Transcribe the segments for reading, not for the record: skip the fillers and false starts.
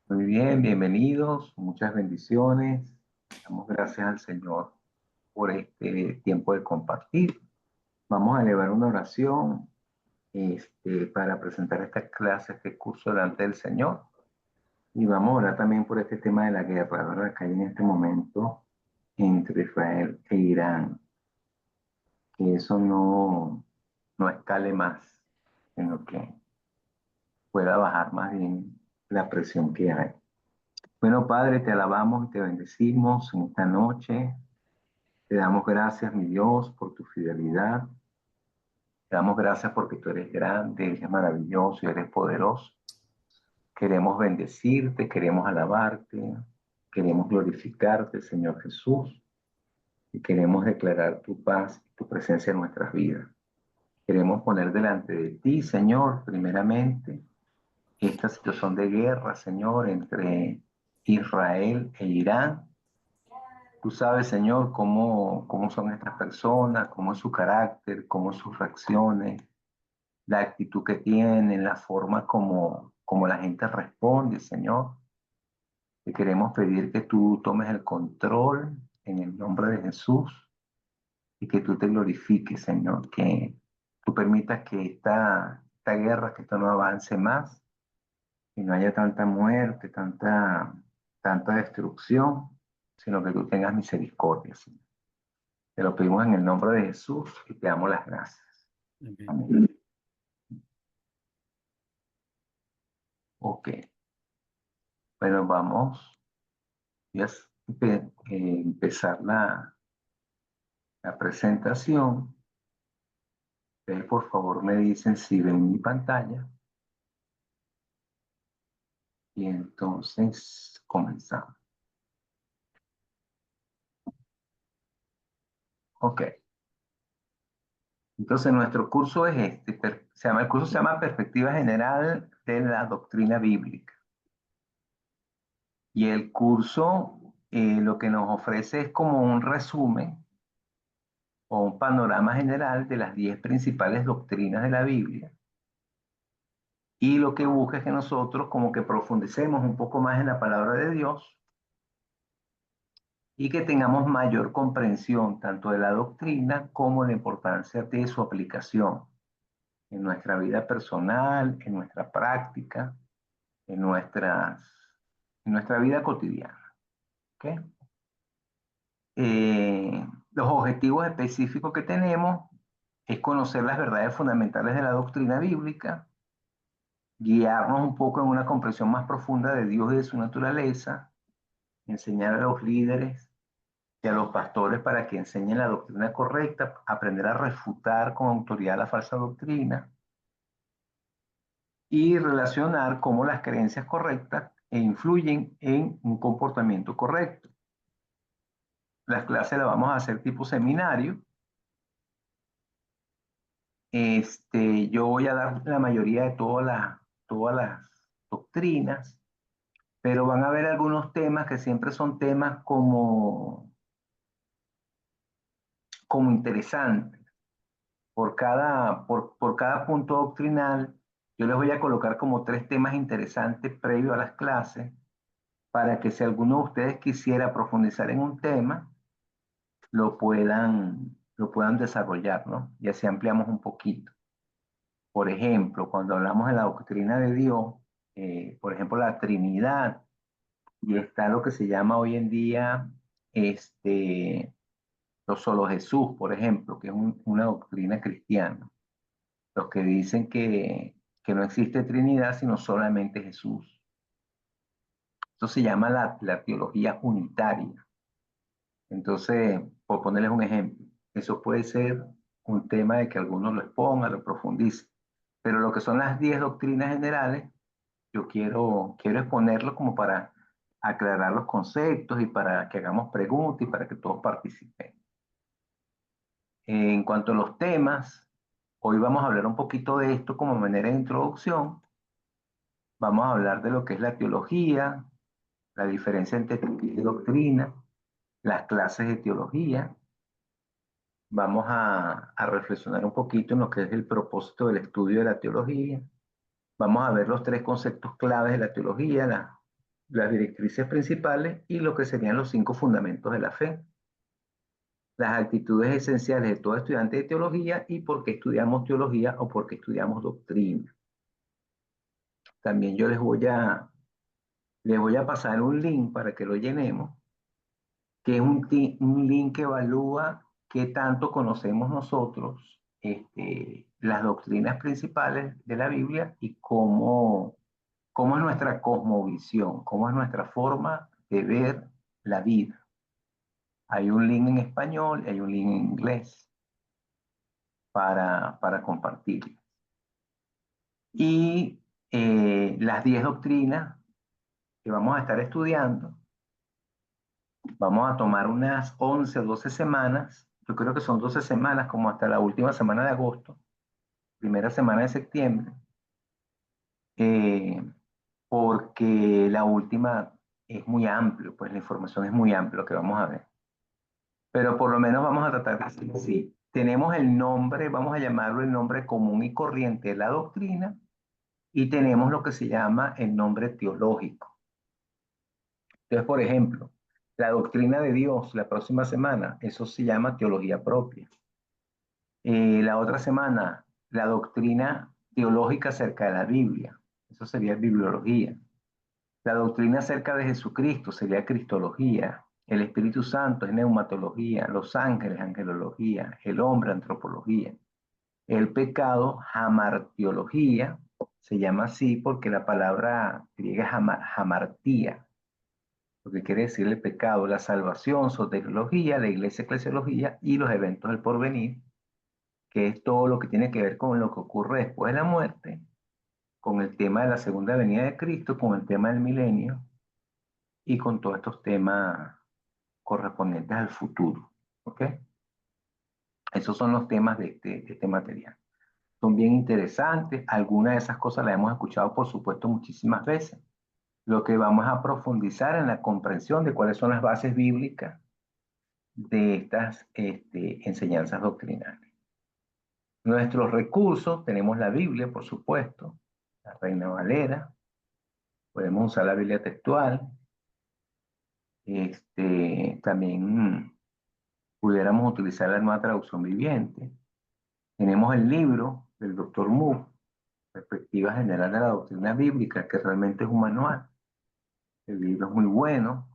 Muy bien, bienvenidos, muchas bendiciones. Damos gracias al Señor por este tiempo de compartir. Vamos a elevar una oración para presentar esta clase, este curso delante del Señor. Y vamos a orar también por este tema de la guerra, ¿verdad? Que hay en este momento entre Israel e Irán. Que eso no escale más, sino que pueda bajar más bien la presión que hay. Bueno, Padre, te alabamos y te bendecimos en esta noche. Te damos gracias, mi Dios, por tu fidelidad. Te damos gracias porque tú eres grande, eres maravilloso y eres poderoso. Queremos bendecirte, queremos alabarte, queremos glorificarte, Señor Jesús, y queremos declarar tu paz y tu presencia en nuestras vidas. Queremos poner delante de ti, Señor, primeramente, esta situación de guerra, Señor, entre Israel e Irán. Tú sabes, Señor, cómo son estas personas, cómo es su carácter, cómo sus reacciones, la actitud que tienen, la forma como la gente responde, Señor. Te queremos pedir que tú tomes el control en el nombre de Jesús y que tú te glorifiques, Señor, que tú permitas que esta guerra, que esto no avance más, que no haya tanta muerte, tanta destrucción, sino que tú tengas misericordia, Señor. Te lo pedimos en el nombre de Jesús y te damos las gracias. Amén. Amén. Ok. Bueno, vamos. Voy a empezar la presentación. Ustedes, por favor, me dicen si ven mi pantalla. Y entonces comenzamos. Ok. Entonces, nuestro curso es el curso se llama Perspectiva General de la Doctrina Bíblica. Y el curso lo que nos ofrece es como un resumen o un panorama general de las 10 principales doctrinas de la Biblia. Y lo que busca es que nosotros como que profundicemos un poco más en la palabra de Dios y que tengamos mayor comprensión tanto de la doctrina como la importancia de su aplicación en nuestra vida personal, en nuestra práctica, en nuestra vida cotidiana. ¿Ok? Los objetivos específicos que tenemos es conocer las verdades fundamentales de la doctrina bíblica, guiarnos un poco en una comprensión más profunda de Dios y de su naturaleza, enseñar a los líderes y a los pastores para que enseñen la doctrina correcta, aprender a refutar con autoridad la falsa doctrina y relacionar cómo las creencias correctas influyen en un comportamiento correcto. Las clases las vamos a hacer tipo seminario. Yo voy a dar la mayoría de todas las doctrinas, pero van a haber algunos temas que siempre son temas como interesantes. Por cada punto doctrinal, yo les voy a colocar como 3 temas interesantes previo a las clases, para que si alguno de ustedes quisiera profundizar en un tema, lo puedan desarrollar, ¿no? Y así ampliamos un poquito. Por ejemplo, cuando hablamos de la doctrina de Dios, por ejemplo, la Trinidad, y está lo que se llama hoy en día lo solo Jesús, por ejemplo, que es una doctrina cristiana. Los que dicen que no existe Trinidad, sino solamente Jesús. Eso se llama la teología unitaria. Entonces, por ponerles un ejemplo, eso puede ser un tema de que algunos lo expongan, lo profundicen. Pero lo que son las 10 doctrinas generales, yo quiero exponerlo como para aclarar los conceptos y para que hagamos preguntas y para que todos participen. En cuanto a los temas, hoy vamos a hablar un poquito de esto como manera de introducción. Vamos a hablar de lo que es la teología, la diferencia entre teología y doctrina, las clases de teología. Vamos a reflexionar un poquito en lo que es el propósito del estudio de la teología. Vamos a ver los tres conceptos claves de la teología, las directrices principales y lo que serían los 5 fundamentos de la fe, las actitudes esenciales de todo estudiante de teología y por qué estudiamos teología o por qué estudiamos doctrina. También yo les voy a pasar un link para que lo llenemos, que es un link que evalúa qué tanto conocemos nosotros las doctrinas principales de la Biblia y cómo es nuestra cosmovisión, cómo es nuestra forma de ver la vida. Hay un link en español y hay un link en inglés para compartir. Y las 10 doctrinas que vamos a estar estudiando, vamos a tomar unas 11 o 12 semanas, yo creo que son 12 semanas, como hasta la última semana de agosto, primera semana de septiembre, eh, porque la última es muy amplio, pues la información es muy amplia lo que vamos a ver. Pero por lo menos vamos a tratar de hacer así. Tenemos el nombre, vamos a llamarlo el nombre común y corriente de la doctrina, y tenemos lo que se llama el nombre teológico. Entonces, por ejemplo, la doctrina de Dios la próxima semana, eso se llama teología propia. La otra semana, la doctrina teológica acerca de la Biblia, eso sería bibliología. La doctrina acerca de Jesucristo sería cristología. El Espíritu Santo es neumatología. Los ángeles, angelología. El hombre, antropología. El pecado, hamartiología. Se llama así porque la palabra griega es hamartía, lo que quiere decir el pecado, la salvación, soteriología, la iglesia, eclesiología y los eventos del porvenir, que es todo lo que tiene que ver con lo que ocurre después de la muerte, con el tema de la segunda venida de Cristo, con el tema del milenio y con todos estos temas correspondientes al futuro. ¿Ok? Esos son los temas de este material. Son bien interesantes. Algunas de esas cosas las hemos escuchado, por supuesto, muchísimas veces. Lo que vamos a profundizar en la comprensión de cuáles son las bases bíblicas de estas enseñanzas doctrinales. Nuestros recursos, tenemos la Biblia, por supuesto, la Reina Valera, podemos usar la Biblia textual, también pudiéramos utilizar la nueva traducción viviente. Tenemos el libro del Dr. Moore, Perspectiva General de la Doctrina Bíblica, que realmente es un manual. El libro es muy bueno.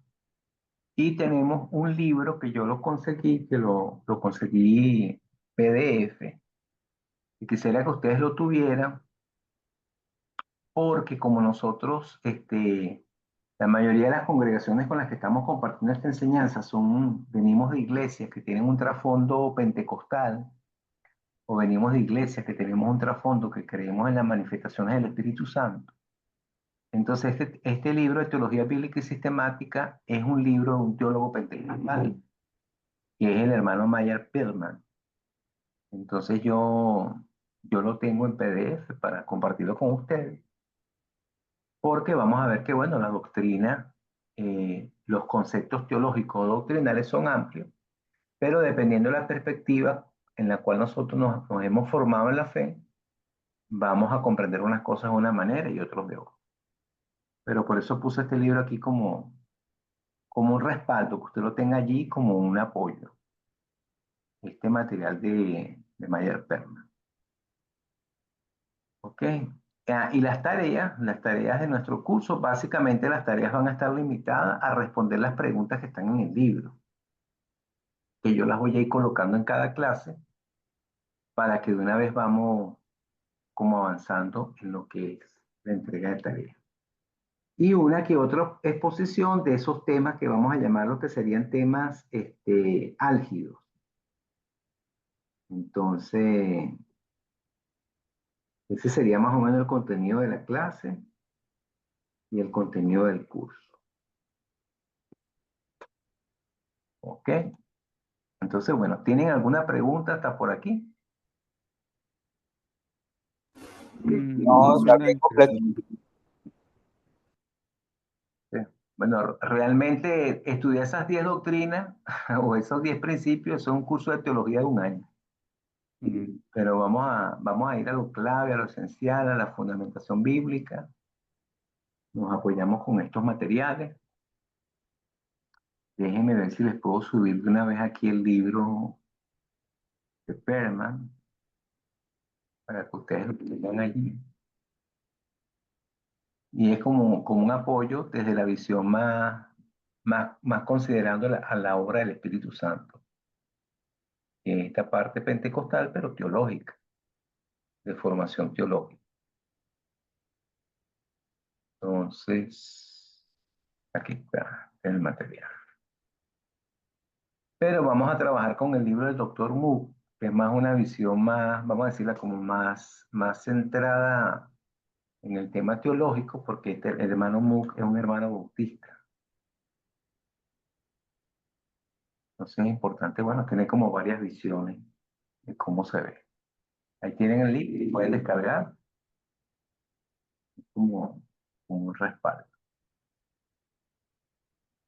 Y tenemos un libro que yo lo conseguí, que lo conseguí PDF, y quisiera que ustedes lo tuvieran, porque como nosotros, la mayoría de las congregaciones con las que estamos compartiendo esta enseñanza venimos de iglesias que tienen un trasfondo pentecostal, o venimos de iglesias que tenemos un trasfondo que creemos en las manifestaciones del Espíritu Santo. Entonces, este libro de Teología Bíblica y Sistemática es un libro de un teólogo pentecostal, que es el hermano Mayer Pillman. Entonces, yo lo tengo en PDF para compartirlo con ustedes, porque vamos a ver que, bueno, la doctrina, los conceptos teológicos o doctrinales son amplios, pero dependiendo de la perspectiva en la cual nosotros nos hemos formado en la fe, vamos a comprender unas cosas de una manera y otros de otra. Pero por eso puse este libro aquí como un respaldo, que usted lo tenga allí como un apoyo, este material de Mayer Perman. ¿Ok? Y las tareas de nuestro curso, básicamente las tareas van a estar limitadas a responder las preguntas que están en el libro, que yo las voy a ir colocando en cada clase para que de una vez vamos como avanzando en lo que es la entrega de tareas. Y una que otra exposición de esos temas que vamos a llamar lo que serían temas álgidos. Entonces, ese sería más o menos el contenido de la clase y el contenido del curso. ¿Ok? Entonces, bueno, ¿tienen alguna pregunta hasta por aquí? No, está Suena bien completo. interesante. Sí. Bueno, realmente estudiar esas 10 doctrinas o esos 10 principios es un curso de teología de un año. Pero vamos a ir a lo clave, a lo esencial, a la fundamentación bíblica. Nos apoyamos con estos materiales. Déjenme ver si les puedo subir de una vez aquí el libro de Perman para que ustedes lo tengan allí. Y es como un apoyo desde la visión más considerando a la obra del Espíritu Santo. Esta parte pentecostal, pero teológica, de formación teológica. Entonces, aquí está el material. Pero vamos a trabajar con el libro del doctor Mook, que es más una visión más, vamos a decirla como más centrada en el tema teológico, porque el hermano Mook es un hermano bautista. Entonces es importante, bueno, tener como varias visiones de cómo se ve. Ahí tienen el link y pueden descargar como un respaldo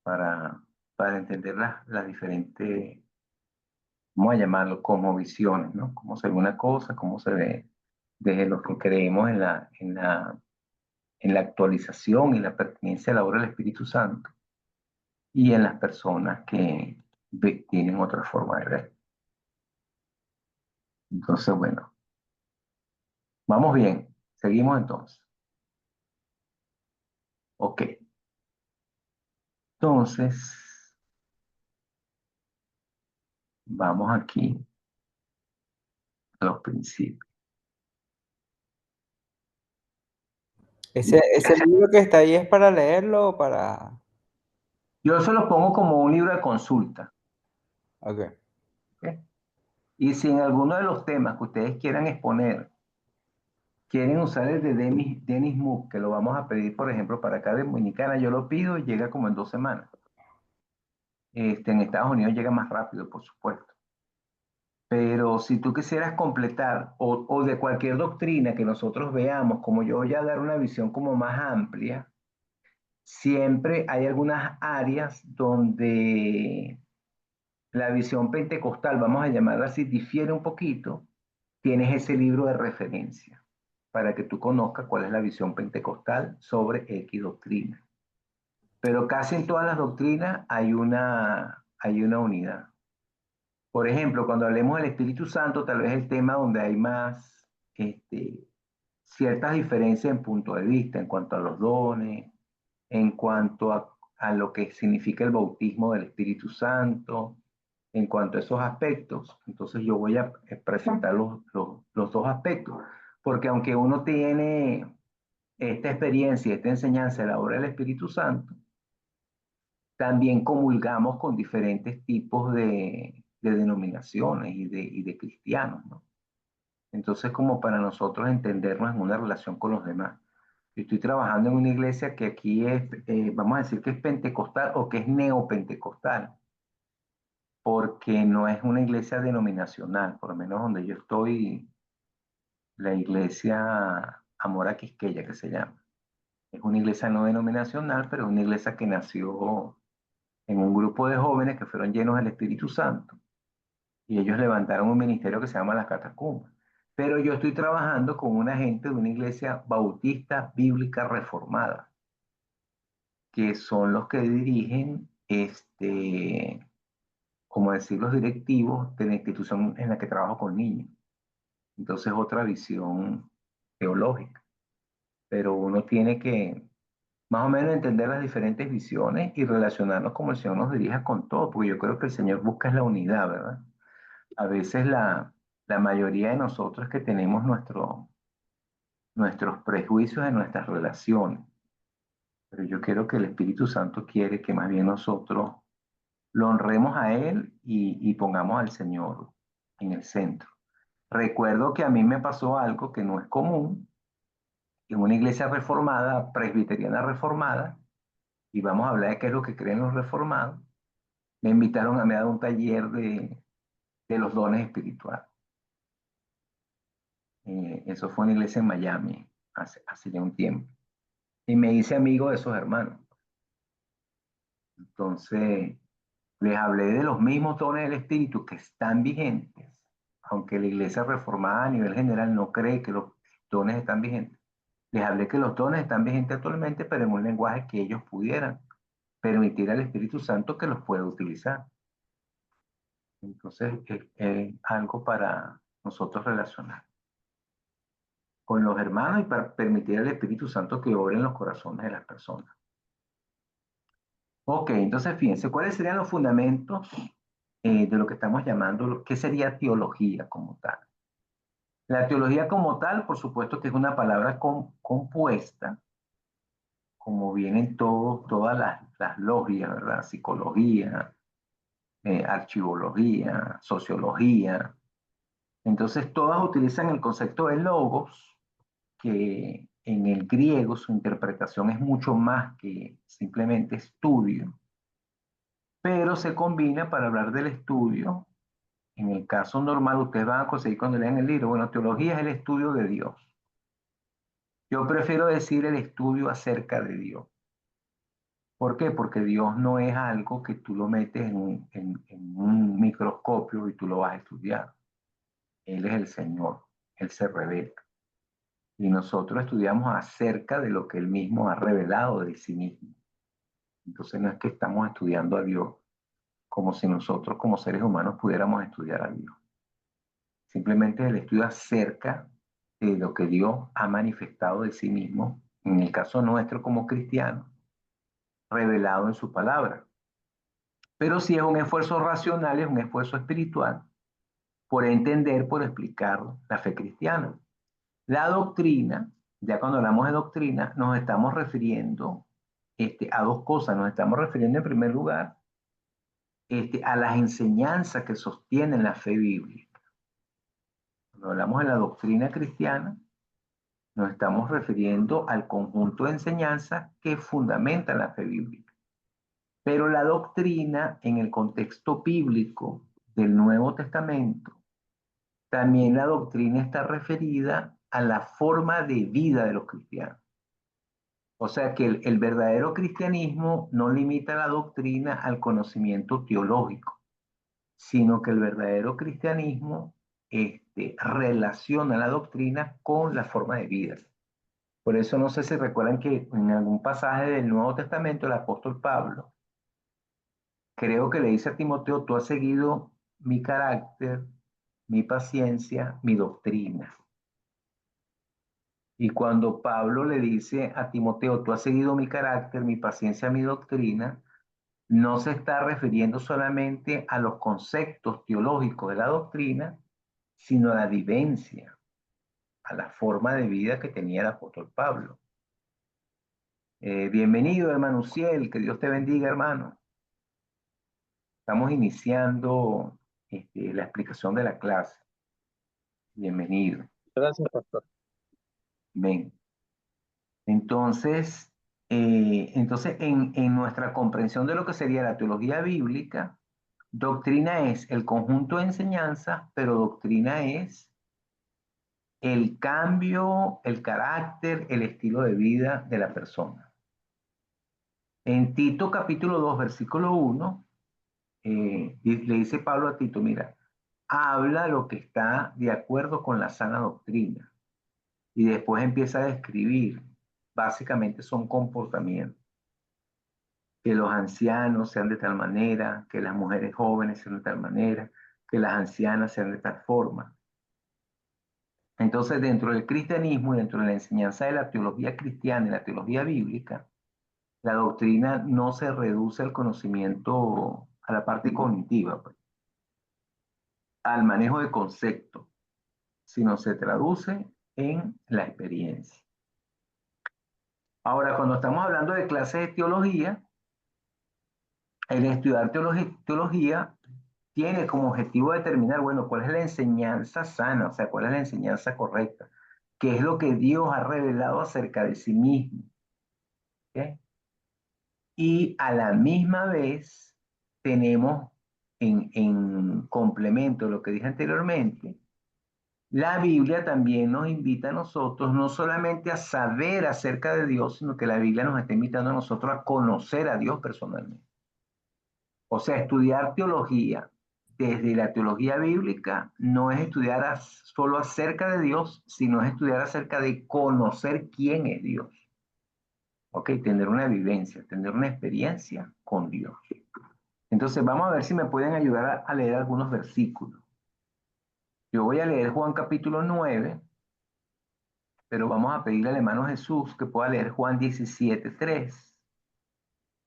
para, para entender las diferentes, vamos a llamarlo como visiones, ¿no? Cómo se ve una cosa, cómo se ve desde los que creemos en la actualización y la pertinencia a la obra del Espíritu Santo y en las personas que tienen otra forma de ver. Entonces, bueno, vamos bien. Seguimos entonces. Ok. Entonces, vamos aquí a los principios. Ese libro que está ahí es para leerlo o para... Yo se los pongo como un libro de consulta. Ok. ¿Ok? Y si en alguno de los temas que ustedes quieran exponer, quieren usar el de Dennis Mook, que lo vamos a pedir, por ejemplo, para acá de Dominicana, yo lo pido y llega como en 2 semanas. En Estados Unidos llega más rápido, por supuesto. Pero si tú quisieras completar o de cualquier doctrina que nosotros veamos, como yo voy a dar una visión como más amplia, siempre hay algunas áreas donde la visión pentecostal, vamos a llamarla así, difiere un poquito, tienes ese libro de referencia para que tú conozcas cuál es la visión pentecostal sobre X doctrina. Pero casi en todas las doctrinas hay una unidad. Por ejemplo, cuando hablemos del Espíritu Santo, tal vez el tema donde hay más ciertas diferencias en punto de vista, en cuanto a los dones, en cuanto a lo que significa el bautismo del Espíritu Santo, en cuanto a esos aspectos. Entonces yo voy a presentar los dos aspectos, porque aunque uno tiene esta experiencia, esta enseñanza de la obra del Espíritu Santo, también comulgamos con diferentes tipos de denominaciones y de cristianos, ¿no? Entonces, como para nosotros entendernos en una relación con los demás. Yo estoy trabajando en una iglesia que aquí es, vamos a decir que es pentecostal o que es neopentecostal, porque no es una iglesia denominacional, por lo menos donde yo estoy, la iglesia Amora Quisqueya, que se llama. Es una iglesia no denominacional, pero es una iglesia que nació en un grupo de jóvenes que fueron llenos del Espíritu Santo y ellos levantaron un ministerio que se llama Las Catacumbas. Pero yo estoy trabajando con una gente de una iglesia bautista bíblica reformada, que son los que dirigen, como decir, los directivos de la institución en la que trabajo con niños. Entonces, otra visión teológica. Pero uno tiene que más o menos entender las diferentes visiones y relacionarnos como el Señor nos dirija con todo, porque yo creo que el Señor busca es la unidad, ¿verdad? A veces la mayoría de nosotros que tenemos nuestros prejuicios en nuestras relaciones, pero yo creo que el Espíritu Santo quiere que más bien nosotros lo honremos a Él y pongamos al Señor en el centro. Recuerdo que a mí me pasó algo que no es común, en una iglesia reformada, presbiteriana reformada, y vamos a hablar de qué es lo que creen los reformados, me invitaron a me dar un taller de los dones espirituales. Eso fue una iglesia en Miami, hace ya un tiempo. Y me hice amigo de esos hermanos. Entonces, les hablé de los mismos dones del Espíritu que están vigentes, aunque la iglesia reformada a nivel general no cree que los dones están vigentes. Les hablé que los dones están vigentes actualmente, pero en un lenguaje que ellos pudieran permitir al Espíritu Santo que los pueda utilizar. Entonces, es algo para nosotros relacionar con los hermanos y para permitir al Espíritu Santo que obre en los corazones de las personas. Ok, entonces fíjense, ¿cuáles serían los fundamentos de lo que estamos llamando, qué sería teología como tal? La teología como tal, por supuesto que es una palabra compuesta, como vienen todas las logias, ¿verdad? Psicología, archivología, sociología. Entonces todas utilizan el concepto de logos, que en el griego su interpretación es mucho más que simplemente estudio, pero se combina para hablar del estudio. En el caso normal, ustedes van a conseguir cuando lean el libro, bueno, teología es el estudio de Dios. Yo prefiero decir el estudio acerca de Dios. ¿Por qué? Porque Dios no es algo que tú lo metes en un microscopio y tú lo vas a estudiar. Él es el Señor, Él se revela. Y nosotros estudiamos acerca de lo que Él mismo ha revelado de sí mismo. Entonces no es que estamos estudiando a Dios como si nosotros como seres humanos pudiéramos estudiar a Dios. Simplemente es el estudio acerca de lo que Dios ha manifestado de sí mismo, en el caso nuestro como cristianos, revelado en su palabra. Pero si es un esfuerzo racional, es un esfuerzo espiritual por entender, por explicar la fe cristiana. La doctrina, ya cuando hablamos de doctrina, nos estamos refiriendo a dos cosas. Nos estamos refiriendo en primer lugar a las enseñanzas que sostienen la fe bíblica. Cuando hablamos de la doctrina cristiana, nos estamos refiriendo al conjunto de enseñanzas que fundamentan la fe bíblica. Pero la doctrina en el contexto bíblico del Nuevo Testamento, también la doctrina está referida a la forma de vida de los cristianos. O sea que el verdadero cristianismo no limita la doctrina al conocimiento teológico, sino que el verdadero cristianismo relaciona la doctrina con la forma de vida. Por eso no sé si recuerdan que en algún pasaje del Nuevo Testamento el apóstol Pablo, creo que le dice a Timoteo, tú has seguido mi carácter, mi paciencia, mi doctrina. Y cuando Pablo le dice a Timoteo, tú has seguido mi carácter, mi paciencia, mi doctrina, no se está refiriendo solamente a los conceptos teológicos de la doctrina, sino a la vivencia, a la forma de vida que tenía el apóstol Pablo. Bienvenido, hermano Uciel, que Dios te bendiga, hermano. Estamos iniciando la explicación de la clase. Bienvenido. Gracias, pastor. Ven. Entonces en nuestra comprensión de lo que sería la teología bíblica, doctrina es el conjunto de enseñanzas, pero doctrina es el cambio, el carácter, el estilo de vida de la persona. En Tito capítulo 2, versículo 1, le dice Pablo a Tito, mira, habla lo que está de acuerdo con la sana doctrina. Y después empieza a describir, básicamente son comportamientos. Que los ancianos sean de tal manera, que las mujeres jóvenes sean de tal manera, que las ancianas sean de tal forma. Entonces, dentro del cristianismo y dentro de la enseñanza de la teología cristiana y la teología bíblica, la doctrina no se reduce al conocimiento, a la parte cognitiva, pues, al manejo de conceptos, sino se traduce en la experiencia. Ahora, cuando estamos hablando de clases de teología, el estudiar teología tiene como objetivo determinar, bueno, cuál es la enseñanza sana, o sea, cuál es la enseñanza correcta, qué es lo que Dios ha revelado acerca de sí mismo. ¿Okay? Y a la misma vez tenemos en complemento a lo que dije anteriormente, la Biblia también nos invita a nosotros no solamente a saber acerca de Dios, sino que la Biblia nos está invitando a nosotros a conocer a Dios personalmente. O sea, estudiar teología desde la teología bíblica no es estudiar solo acerca de Dios, sino es estudiar acerca de conocer quién es Dios. Ok, tener una vivencia, tener una experiencia con Dios. Entonces vamos a ver si me pueden ayudar a leer algunos versículos. Yo voy a leer Juan capítulo 9, pero vamos a pedirle al hermano Jesús que pueda leer Juan 17:3.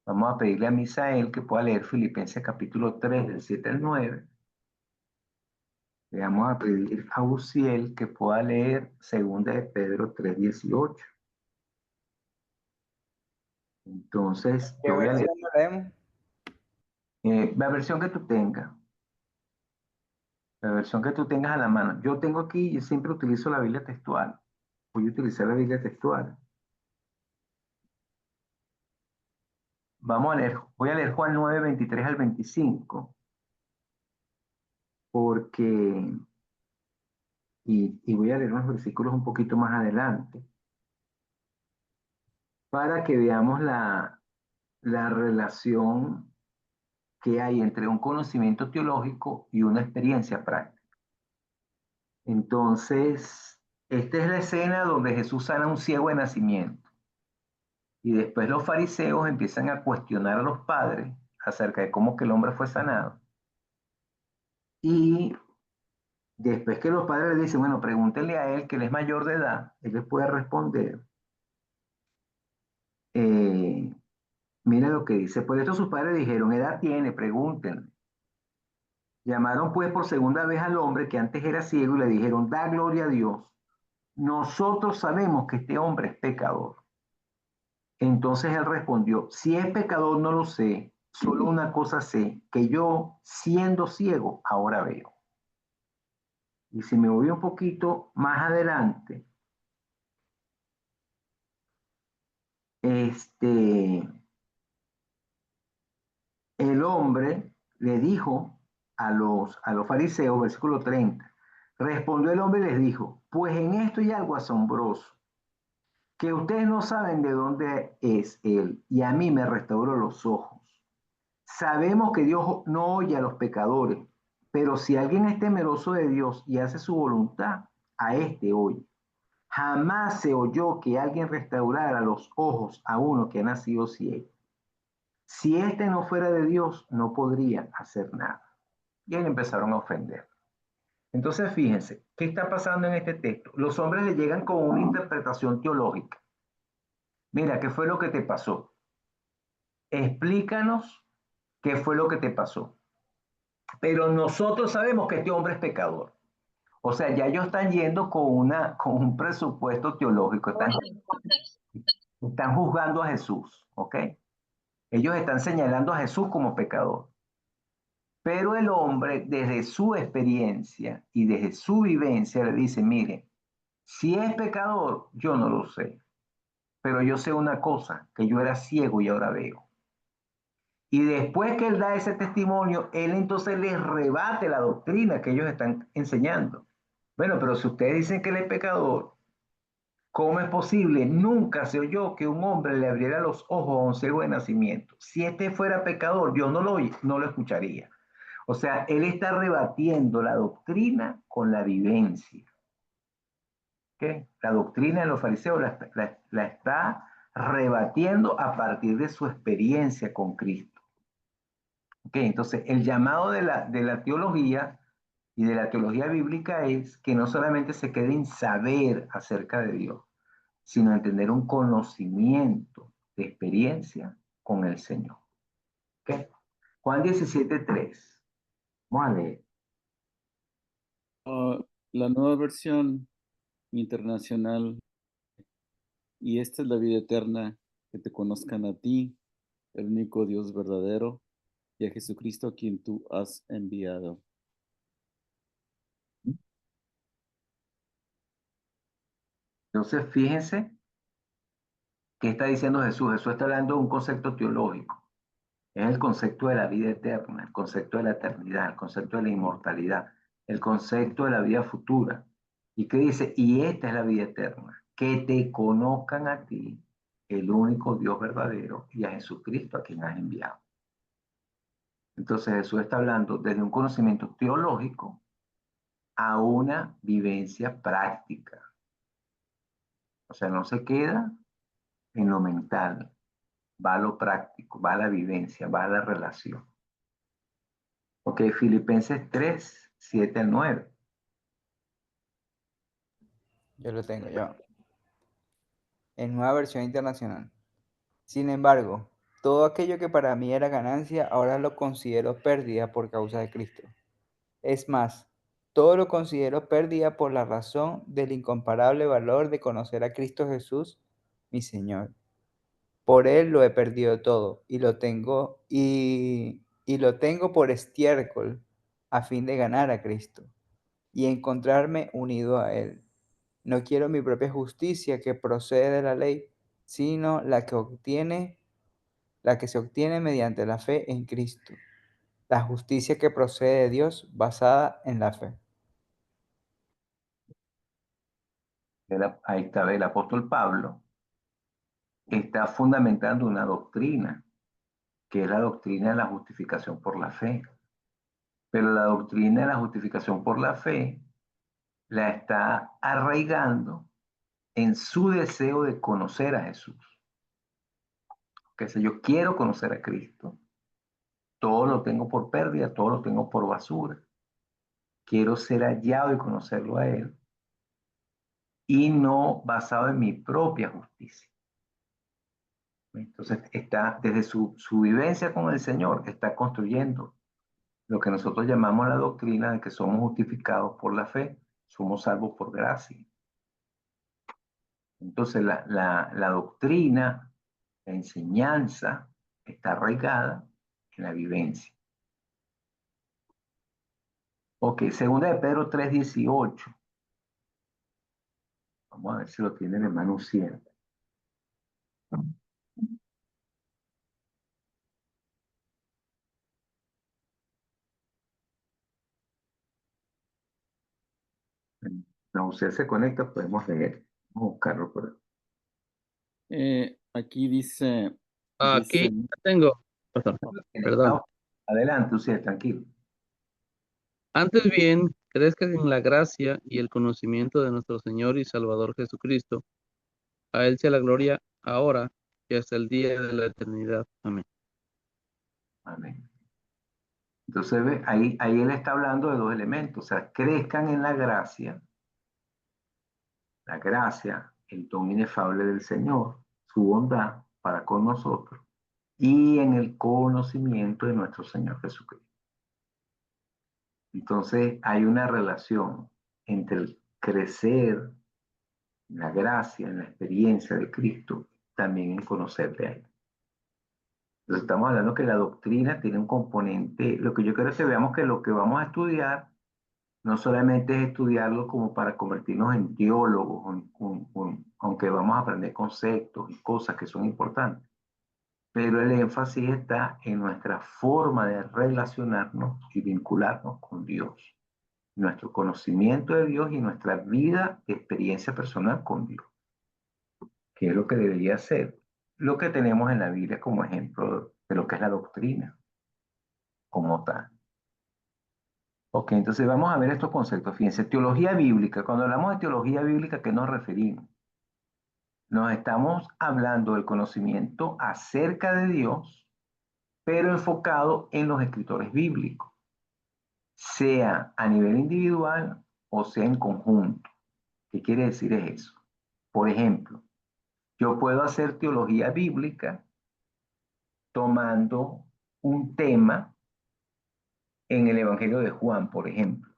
Vamos a pedirle a Misael que pueda leer Filipenses capítulo 3, del 7 al 9. Le vamos a pedir a Uziel que pueda leer Segunda de Pedro 3:18. Entonces, ¿Qué yo voy a leer versión lo leemos? la versión que tú tengas, la versión que tú tengas a la mano. Yo tengo aquí, yo siempre utilizo la Biblia textual. Voy a utilizar la Biblia textual. Vamos a leer, voy a leer Juan 9, 23 al 25, porque, y voy a leer unos versículos un poquito más adelante, para que veamos la relación que hay entre un conocimiento teológico y una experiencia práctica. Entonces, esta es la escena donde Jesús sana a un ciego de nacimiento. Y después los fariseos empiezan a cuestionar a los padres acerca de cómo que el hombre fue sanado. Y después que los padres le dicen, bueno, pregúntenle a él que él es mayor de edad, él les puede responder. Eh, Mira lo que dice, por esto sus padres dijeron, edad tiene, pregúntenle. Llamaron pues por segunda vez al hombre que antes era ciego y le dijeron, da gloria a Dios. Nosotros sabemos que este hombre es pecador. Entonces él respondió, si es pecador no lo sé, solo una cosa sé, que yo siendo ciego ahora veo. Y si me voy un poquito más adelante, este, el hombre le dijo a los fariseos, versículo 30, respondió el hombre y les dijo, pues en esto hay algo asombroso, que ustedes no saben de dónde es él, y a mí me restauró los ojos. Sabemos que Dios no oye a los pecadores, pero si alguien es temeroso de Dios y hace su voluntad, a este oye. Jamás se oyó que alguien restaurara los ojos a uno que ha nacido ciego. Si este no fuera de Dios, no podría hacer nada. Y ahí empezaron a ofender. Entonces, fíjense, ¿qué está pasando en este texto? Los hombres le llegan con una interpretación teológica. Mira, ¿qué fue lo que te pasó? Explícanos qué fue lo que te pasó. Pero nosotros sabemos que este hombre es pecador. O sea, ya ellos están yendo con un presupuesto teológico, están juzgando a Jesús, ¿ok? Ellos están señalando a Jesús como pecador. Pero el hombre, desde su experiencia y desde su vivencia, le dice, mire, si es pecador, yo no lo sé. Pero yo sé una cosa, que yo era ciego y ahora veo. Y después que él da ese testimonio, él entonces les rebate la doctrina que ellos están enseñando. Bueno, pero si ustedes dicen que él es pecador, ¿cómo es posible? Nunca se oyó que un hombre le abriera los ojos a un ciego de nacimiento. Si este fuera pecador, Dios no lo escucharía. O sea, él está rebatiendo la doctrina con la vivencia. ¿Okay? La doctrina de los fariseos la está rebatiendo a partir de su experiencia con Cristo. ¿Okay? Entonces, el llamado de la teología y de la teología bíblica es que no solamente se quede en saber acerca de Dios, sino en tener un conocimiento de experiencia con el Señor. ¿Okay? Juan 17:3. Vamos a leer. Ah, la nueva versión internacional, y esta es la vida eterna, que te conozcan a ti, el único Dios verdadero, y a Jesucristo a quien tú has enviado. Entonces, fíjense qué está diciendo Jesús. Jesús está hablando de un concepto teológico. Es el concepto de la vida eterna, el concepto de la eternidad, el concepto de la inmortalidad, el concepto de la vida futura. ¿Y qué dice? Y esta es la vida eterna, que te conozcan a ti, el único Dios verdadero, y a Jesucristo a quien has enviado. Entonces Jesús está hablando desde un conocimiento teológico a una vivencia práctica. O sea, no se queda en lo mental, va a lo práctico, va a la vivencia, va a la relación. Ok, Filipenses 3, 7 al 9. Yo lo tengo yo. En Nueva Versión Internacional. Sin embargo, todo aquello que para mí era ganancia, ahora lo considero pérdida por causa de Cristo. Es más, todo lo considero pérdida por la razón del incomparable valor de conocer a Cristo Jesús, mi Señor. Por él lo he perdido todo y lo tengo por estiércol a fin de ganar a Cristo y encontrarme unido a él. No quiero mi propia justicia que procede de la ley, sino la que se obtiene mediante la fe en Cristo, la justicia que procede de Dios basada en la fe. Ahí está el apóstol Pablo, está fundamentando una doctrina, que es la doctrina de la justificación por la fe. Pero la doctrina de la justificación por la fe la está arraigando en su deseo de conocer a Jesús. Que si yo quiero conocer a Cristo, todo lo tengo por pérdida, todo lo tengo por basura. Quiero ser hallado y conocerlo a Él, y no basado en mi propia justicia. Entonces, está desde su vivencia con el Señor, está construyendo lo que nosotros llamamos la doctrina de que somos justificados por la fe, somos salvos por gracia. Entonces, la doctrina, la enseñanza, está arraigada en la vivencia. Ok, segunda de Pedro 3:18. Vamos a ver si lo tiene el hermano siempre. Cuando usted se conecta, podemos leer. Vamos a buscarlo por ahí. Aquí dice, Aquí dice, tengo, pastor, perdón. Adelante, usted, tranquilo. Antes bien, crezcas en la gracia y el conocimiento de nuestro Señor y Salvador Jesucristo. A Él sea la gloria ahora y hasta el día de la eternidad. Amén. Amén. Entonces, ve, ahí él está hablando de dos elementos. O sea, crezcan en la gracia, el don inefable del Señor, su bondad para con nosotros, y en el conocimiento de nuestro Señor Jesucristo. Entonces, hay una relación entre el crecer en la gracia, en la experiencia de Cristo, también en conocerle a Él. Entonces, estamos hablando que la doctrina tiene un componente. Lo que yo quiero es que veamos que lo que vamos a estudiar no solamente es estudiarlo como para convertirnos en teólogos, aunque vamos a aprender conceptos y cosas que son importantes, pero el énfasis está en nuestra forma de relacionarnos y vincularnos con Dios, nuestro conocimiento de Dios y nuestra vida, experiencia personal con Dios, que es lo que debería ser lo que tenemos en la Biblia como ejemplo de lo que es la doctrina como tal. Ok, entonces vamos a ver estos conceptos. Fíjense, teología bíblica. Cuando hablamos de teología bíblica, ¿a qué nos referimos? Nos estamos hablando del conocimiento acerca de Dios, pero enfocado en los escritores bíblicos, sea a nivel individual o sea en conjunto. ¿Qué quiere decir eso? Por ejemplo, yo puedo hacer teología bíblica tomando un tema en el Evangelio de Juan, por ejemplo.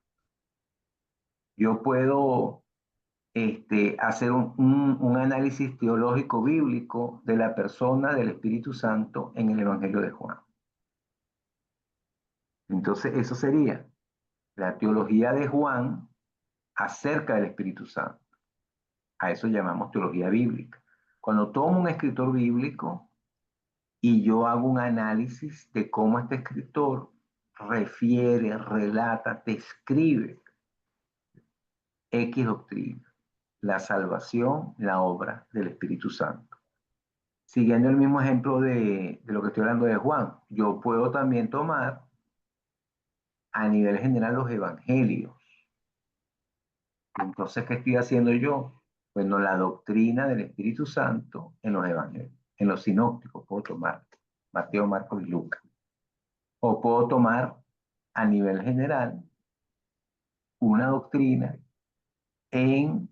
Yo puedo hacer un análisis teológico bíblico de la persona del Espíritu Santo en el Evangelio de Juan. Entonces, eso sería la teología de Juan acerca del Espíritu Santo. A eso llamamos teología bíblica. Cuando tomo un escritor bíblico y yo hago un análisis de cómo este escritor refiere, relata, describe X doctrina, la salvación, la obra del Espíritu Santo. Siguiendo el mismo ejemplo de lo que estoy hablando de Juan, yo puedo también tomar a nivel general los evangelios. Entonces, ¿qué estoy haciendo yo? Bueno, la doctrina del Espíritu Santo en los evangelios, en los sinópticos, puedo tomar Mateo, Marcos y Lucas. O puedo tomar a nivel general una doctrina en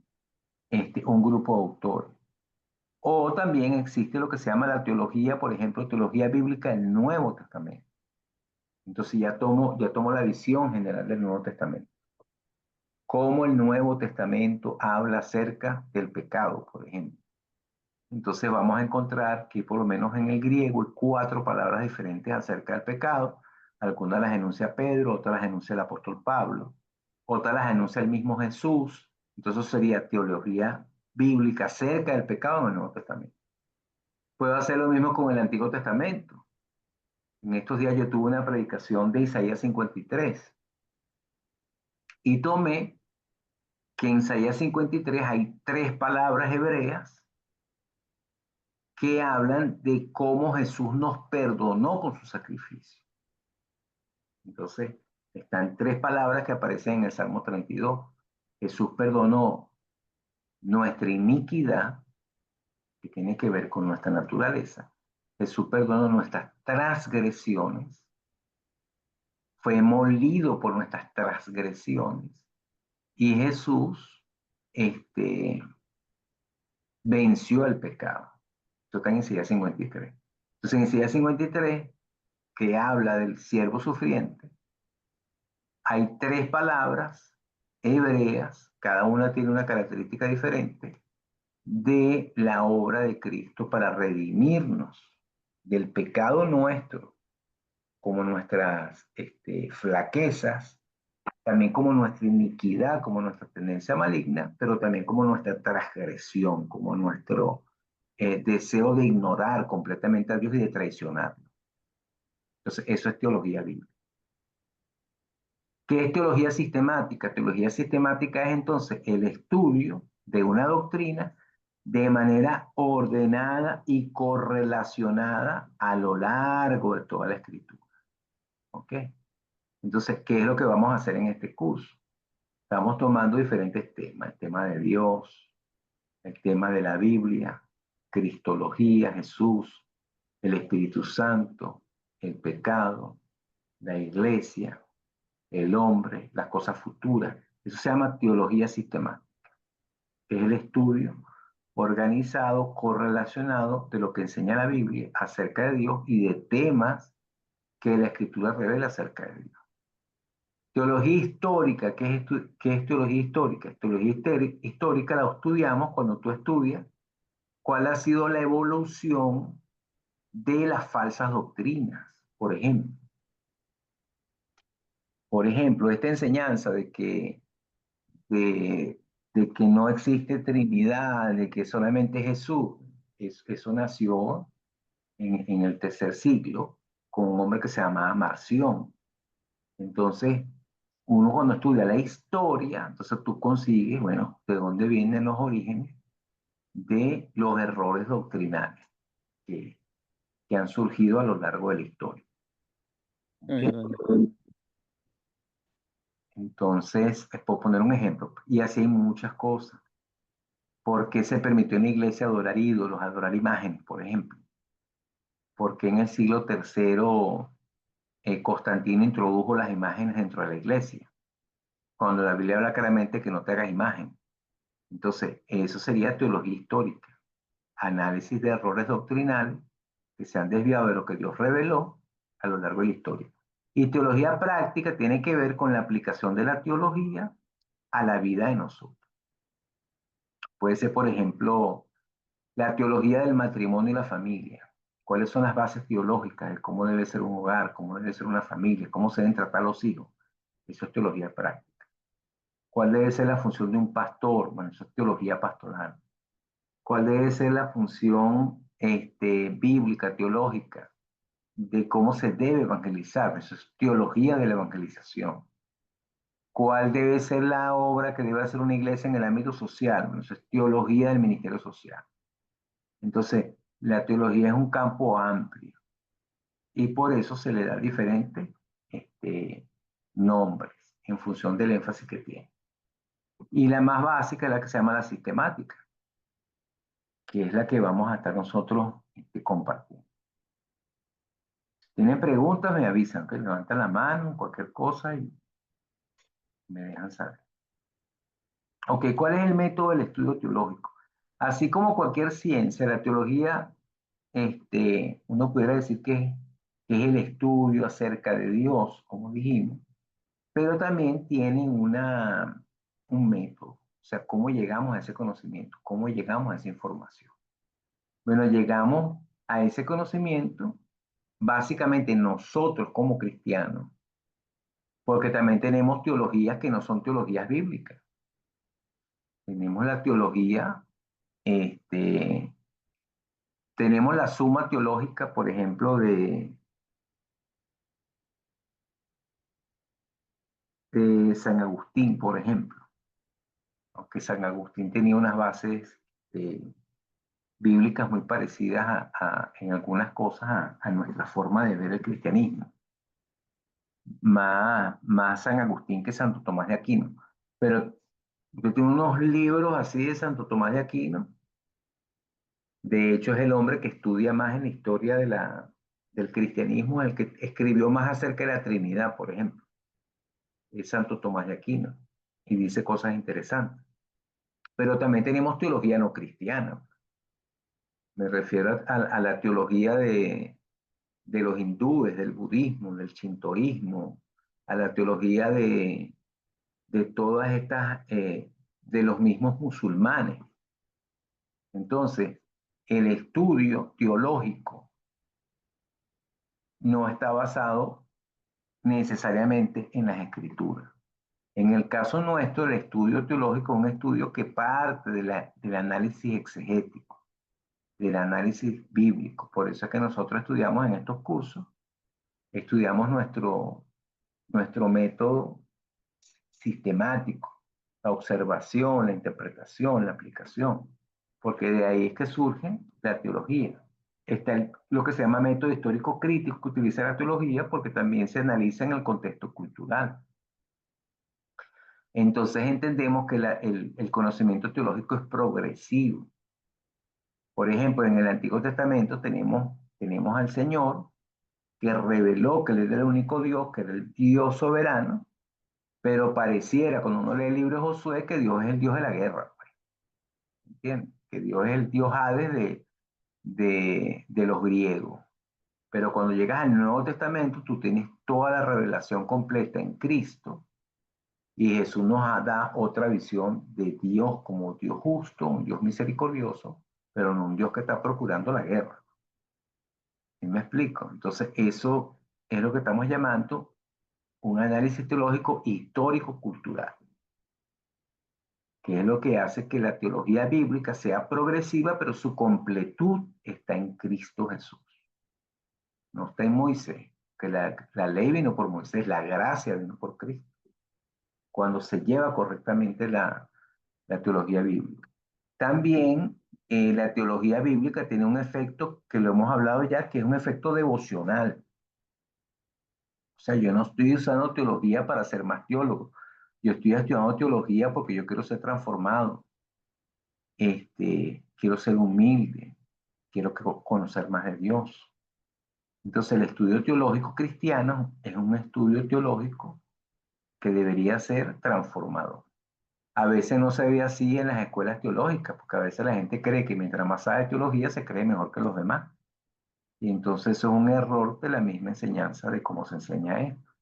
un grupo de autores. O también existe lo que se llama la teología, por ejemplo, teología bíblica del Nuevo Testamento. Entonces ya tomo la visión general del Nuevo Testamento. Cómo el Nuevo Testamento habla acerca del pecado, por ejemplo. Entonces vamos a encontrar que por lo menos en el griego hay 4 palabras diferentes acerca del pecado. Algunas las enuncia Pedro, otras las enuncia el apóstol Pablo, otras las enuncia el mismo Jesús. Entonces eso sería teología bíblica acerca del pecado en el Nuevo Testamento. Puedo hacer lo mismo con el Antiguo Testamento. En estos días yo tuve una predicación de Isaías 53 y tomé que en Isaías 53 hay 3 palabras hebreas que hablan de cómo Jesús nos perdonó con su sacrificio. Entonces, están 3 palabras que aparecen en el Salmo 32. Jesús perdonó nuestra iniquidad, que tiene que ver con nuestra naturaleza. Jesús perdonó nuestras transgresiones. Fue molido por nuestras transgresiones. Y Jesús venció el pecado. Esto está en Isaías 53. Entonces, en Isaías 53, que habla del siervo sufriente, hay 3 palabras hebreas, cada una tiene una característica diferente, de la obra de Cristo para redimirnos del pecado nuestro, como nuestras flaquezas, también como nuestra iniquidad, como nuestra tendencia maligna, pero también como nuestra transgresión, como nuestro deseo de ignorar completamente a Dios y de traicionarlo. Entonces, eso es teología bíblica. ¿Qué es teología sistemática? Teología sistemática es entonces el estudio de una doctrina de manera ordenada y correlacionada a lo largo de toda la escritura. ¿Ok? Entonces, ¿qué es lo que vamos a hacer en este curso? Estamos tomando diferentes temas, el tema de Dios, el tema de la Biblia, Cristología, Jesús, el Espíritu Santo, el pecado, la iglesia, el hombre, las cosas futuras. Eso se llama teología sistemática. Es el estudio organizado, correlacionado de lo que enseña la Biblia acerca de Dios y de temas que la Escritura revela acerca de Dios. Teología histórica, ¿qué es teología histórica? Teología histórica la estudiamos cuando tú estudias cuál ha sido la evolución de las falsas doctrinas, por ejemplo. Por ejemplo, esta enseñanza de, de que no existe Trinidad, de que solamente Jesús, eso nació en el 3er siglo con un hombre que se llamaba Marción. Entonces, uno cuando estudia la historia, entonces tú consigues, bueno, de dónde vienen los orígenes de los errores doctrinales que han surgido a lo largo de la historia. ¿Okay? Entonces, puedo poner un ejemplo, y así hay muchas cosas. ¿Por qué se permitió en la iglesia adorar ídolos, adorar imágenes, por ejemplo? Porque en el siglo III Constantino introdujo las imágenes dentro de la iglesia, cuando la Biblia habla claramente que no te hagas imagen. Entonces, eso sería teología histórica, análisis de errores doctrinales que se han desviado de lo que Dios reveló a lo largo de la historia. Y teología práctica tiene que ver con la aplicación de la teología a la vida de nosotros. Puede ser, por ejemplo, la teología del matrimonio y la familia. ¿Cuáles son las bases teológicas de cómo debe ser un hogar, cómo debe ser una familia, cómo se deben tratar los hijos? Eso es teología práctica. ¿Cuál debe ser la función de un pastor? Bueno, eso es teología pastoral. ¿Cuál debe ser la función bíblica, teológica, de cómo se debe evangelizar? Eso es teología de la evangelización. ¿Cuál debe ser la obra que debe hacer una iglesia en el ámbito social? Bueno, eso es teología del ministerio social. Entonces, la teología es un campo amplio y por eso se le da diferentes nombres en función del énfasis que tiene. Y la más básica es la que se llama la sistemática, que es la que vamos a estar nosotros compartiendo. Tienen preguntas, me avisan, que levantan la mano, cualquier cosa y me dejan saber. Ok, ¿cuál es el método del estudio teológico? Así como cualquier ciencia, la teología, uno pudiera decir que es el estudio acerca de Dios, como dijimos, pero también tiene un método, o sea, cómo llegamos a ese conocimiento, cómo llegamos a esa información. Bueno, llegamos a ese conocimiento básicamente nosotros como cristianos, porque también tenemos teologías que no son teologías bíblicas. Tenemos la teología, este, tenemos la suma teológica, por ejemplo, de San Agustín, por ejemplo, aunque San Agustín tenía unas bases bíblicas muy parecidas en algunas cosas a nuestra forma de ver el cristianismo. Más San Agustín que Santo Tomás de Aquino. Pero yo tengo unos libros así de Santo Tomás de Aquino. De hecho, es el hombre que estudia más en la historia del cristianismo, el que escribió más acerca de la Trinidad, por ejemplo. Es Santo Tomás de Aquino. Y dice cosas interesantes. Pero también tenemos teología no cristiana. Me refiero a la teología de los hindúes, del budismo, del shintoísmo, a la teología de todas estas, de los mismos musulmanes. Entonces, el estudio teológico no está basado necesariamente en las escrituras. En el caso nuestro, el estudio teológico es un estudio que parte del análisis exegético, del análisis bíblico. Por eso es que nosotros estudiamos en estos cursos, estudiamos nuestro método sistemático, la observación, la interpretación, la aplicación, porque de ahí es que surge la teología. Está lo que se llama método histórico crítico que utiliza la teología porque también se analiza en el contexto cultural. Entonces entendemos que el conocimiento teológico es progresivo. Por ejemplo, en el Antiguo Testamento tenemos al Señor que reveló que Él era el único Dios, que era el Dios soberano, pero pareciera, cuando uno lee el libro de Josué, que Dios es el Dios de la guerra, pues. ¿Entiendes? Que Dios es el Dios Hades de los griegos. Pero cuando llegas al Nuevo Testamento, tú tienes toda la revelación completa en Cristo. Y Jesús nos da otra visión de Dios como Dios justo, un Dios misericordioso, pero no un Dios que está procurando la guerra. ¿Sí me explico? Entonces, eso es lo que estamos llamando un análisis teológico histórico-cultural, que es lo que hace que la teología bíblica sea progresiva, pero su completud está en Cristo Jesús. No está en Moisés, que la ley vino por Moisés, la gracia vino por Cristo, cuando se lleva correctamente la teología bíblica. También la teología bíblica tiene un efecto que lo hemos hablado ya, que es un efecto devocional. O sea, yo no estoy usando teología para ser más teólogo. Yo estoy estudiando teología porque yo quiero ser transformado. Quiero ser humilde. Quiero conocer más de Dios. Entonces, el estudio teológico cristiano es un estudio teológico que debería ser transformador. A veces no se ve así en las escuelas teológicas, porque a veces la gente cree que mientras más sabe teología se cree mejor que los demás. Y entonces eso es un error de la misma enseñanza de cómo se enseña esto.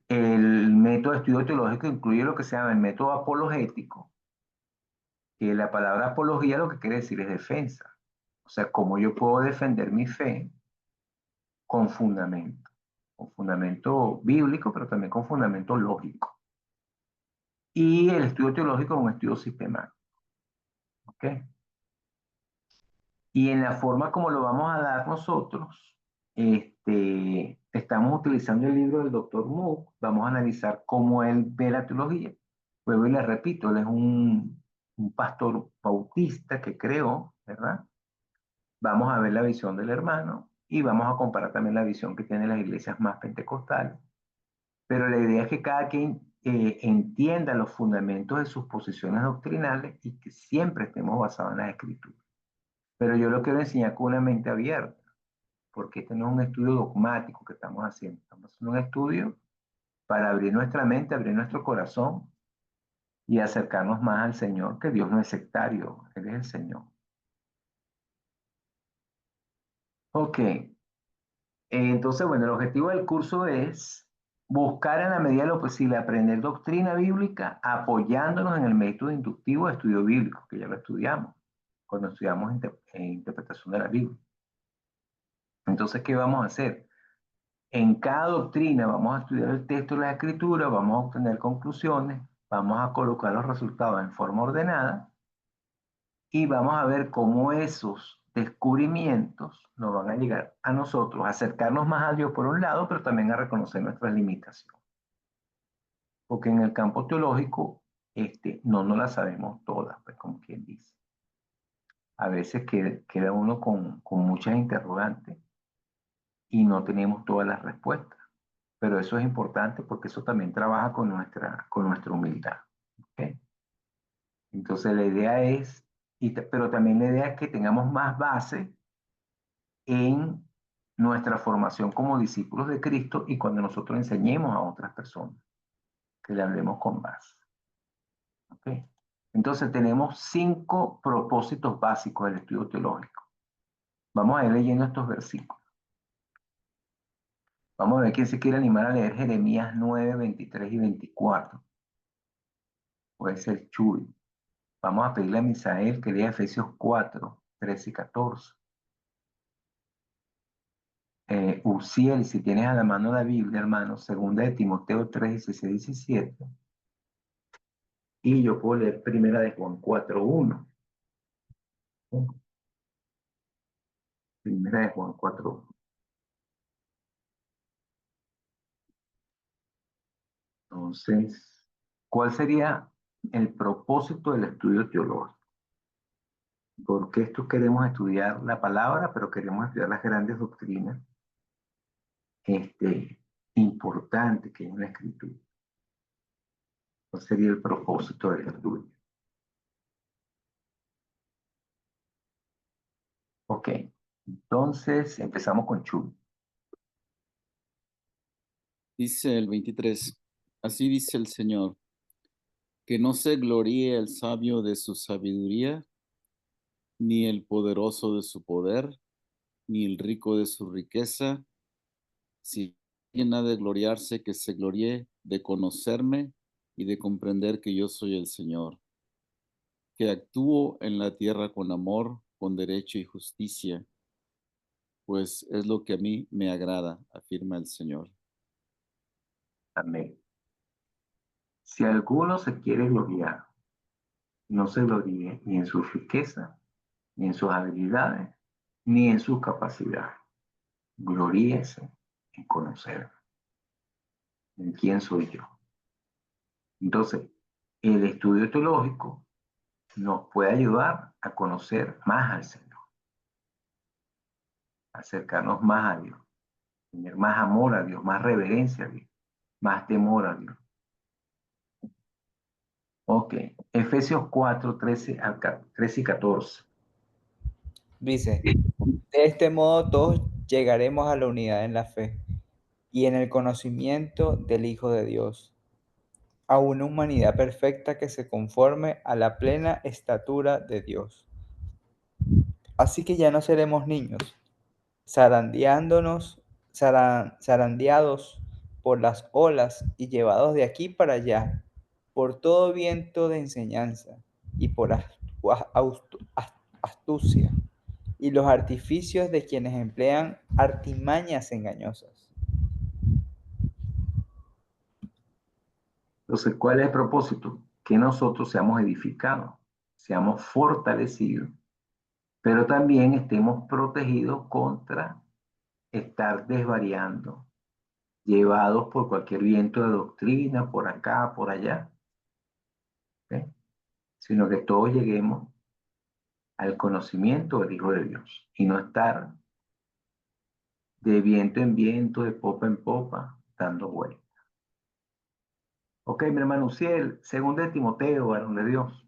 El método de estudio teológico incluye lo que se llama el método apologético, que la palabra apología lo que quiere decir es defensa. O sea, cómo yo puedo defender mi fe con fundamento bíblico, pero también con fundamento lógico. Y el estudio teológico es un estudio sistemático. ¿Ok? Y en la forma como lo vamos a dar nosotros, estamos utilizando el libro del Dr. Mook, vamos a analizar cómo él ve la teología. Luego, y le repito, él es un pastor bautista que creó, ¿verdad? Vamos a ver la visión del hermano y vamos a comparar también la visión que tienen las iglesias más pentecostales. Pero la idea es que cada quien entienda los fundamentos de sus posiciones doctrinales y que siempre estemos basados en las escrituras. Pero yo lo quiero enseñar con una mente abierta, porque este no es un estudio dogmático que estamos haciendo. Estamos haciendo un estudio para abrir nuestra mente, abrir nuestro corazón y acercarnos más al Señor, que Dios no es sectario, Él es el Señor. Ok, entonces, bueno, el objetivo del curso es buscar en la medida de lo posible aprender doctrina bíblica apoyándonos en el método inductivo de estudio bíblico, que ya lo estudiamos cuando estudiamos interpretación de la Biblia. Entonces, ¿qué vamos a hacer? En cada doctrina vamos a estudiar el texto de la escritura, vamos a obtener conclusiones, vamos a colocar los resultados en forma ordenada y vamos a ver cómo esos descubrimientos nos van a llegar a nosotros, a acercarnos más a Dios por un lado, pero también a reconocer nuestras limitaciones. Porque en el campo teológico no nos las sabemos todas, pues como quien dice. A veces queda uno con muchas interrogantes y no tenemos todas las respuestas. Pero eso es importante porque eso también trabaja con nuestra humildad. ¿Okay? Entonces la idea es, pero también la idea es que tengamos más base en nuestra formación como discípulos de Cristo y cuando nosotros enseñemos a otras personas, que le hablemos con base. ¿Okay? Entonces tenemos 5 propósitos básicos del estudio teológico. Vamos a ir leyendo estos versículos. Vamos a ver quién se quiere animar a leer Jeremías 9, 23 y 24. Puede ser Chuy. Vamos a pedirle a Misael que lea Efesios 4, 13 y 14. Uziel, si tienes a la mano la Biblia, hermano, 2 de Timoteo 3, 16 y 17. Y yo puedo leer 1 de Juan 4, 1. 1 de Juan 4, 1. Entonces, ¿cuál sería el propósito del estudio teológico? Porque esto queremos estudiar la palabra, pero queremos estudiar las grandes doctrinas importantes que hay en la Escritura. ¿Cuál sería el propósito del estudio? Ok, entonces empezamos con Chuy. Dice el 23, así dice el Señor, que no se gloríe el sabio de su sabiduría, ni el poderoso de su poder, ni el rico de su riqueza. Si alguien ha de gloriarse, que se gloríe de conocerme y de comprender que yo soy el Señor, que actúo en la tierra con amor, con derecho y justicia, pues es lo que a mí me agrada, afirma el Señor. Amén. Si alguno se quiere gloriar, no se gloríe ni en su riqueza, ni en sus habilidades, ni en sus capacidades. Gloríese en conocerme, en quién soy yo. Entonces, el estudio teológico nos puede ayudar a conocer más al Señor, acercarnos más a Dios, tener más amor a Dios, más reverencia a Dios, más temor a Dios. Ok, Efesios 4, 13 y 14. Dice, de este modo todos llegaremos a la unidad en la fe y en el conocimiento del Hijo de Dios, a una humanidad perfecta que se conforme a la plena estatura de Dios. Así que ya no seremos niños, zarandeados por las olas y llevados de aquí para allá, por todo viento de enseñanza y por astucia y los artificios de quienes emplean artimañas engañosas. Entonces, ¿cuál es el propósito? Que nosotros seamos edificados, seamos fortalecidos, pero también estemos protegidos contra estar desvariando, llevados por cualquier viento de doctrina, por acá, por allá, ¿okay? Sino que todos lleguemos al conocimiento del Hijo de Dios y no estar de viento en viento, de popa en popa, dando vueltas. Ok, mi hermano Uciel, segundo de Timoteo, varón de Dios.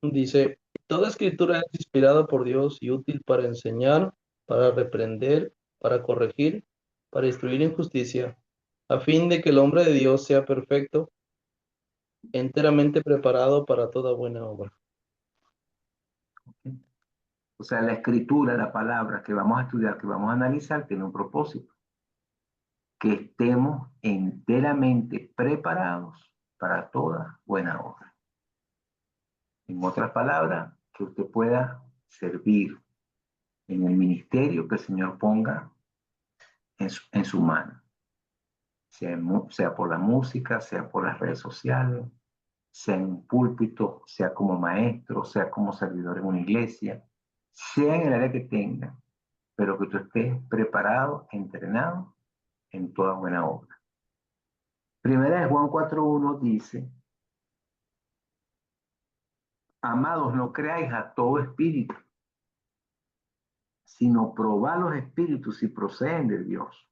Dice, toda escritura es inspirada por Dios y útil para enseñar, para reprender, para corregir, para instruir en justicia, a fin de que el hombre de Dios sea perfecto, enteramente preparado para toda buena obra. O sea, la escritura, la palabra que vamos a estudiar, que vamos a analizar, tiene un propósito. Que estemos enteramente preparados para toda buena obra. En otras palabras, que usted pueda servir en el ministerio que el Señor ponga en su mano. Sea por la música, sea por las redes sociales, sea en un púlpito, sea como maestro, sea como servidor en una iglesia, sea en el área que tenga, pero que tú estés preparado, entrenado en toda buena obra. Primera de Juan 4:1 dice, amados, no creáis a todo espíritu, sino probad los espíritus si proceden de Dios.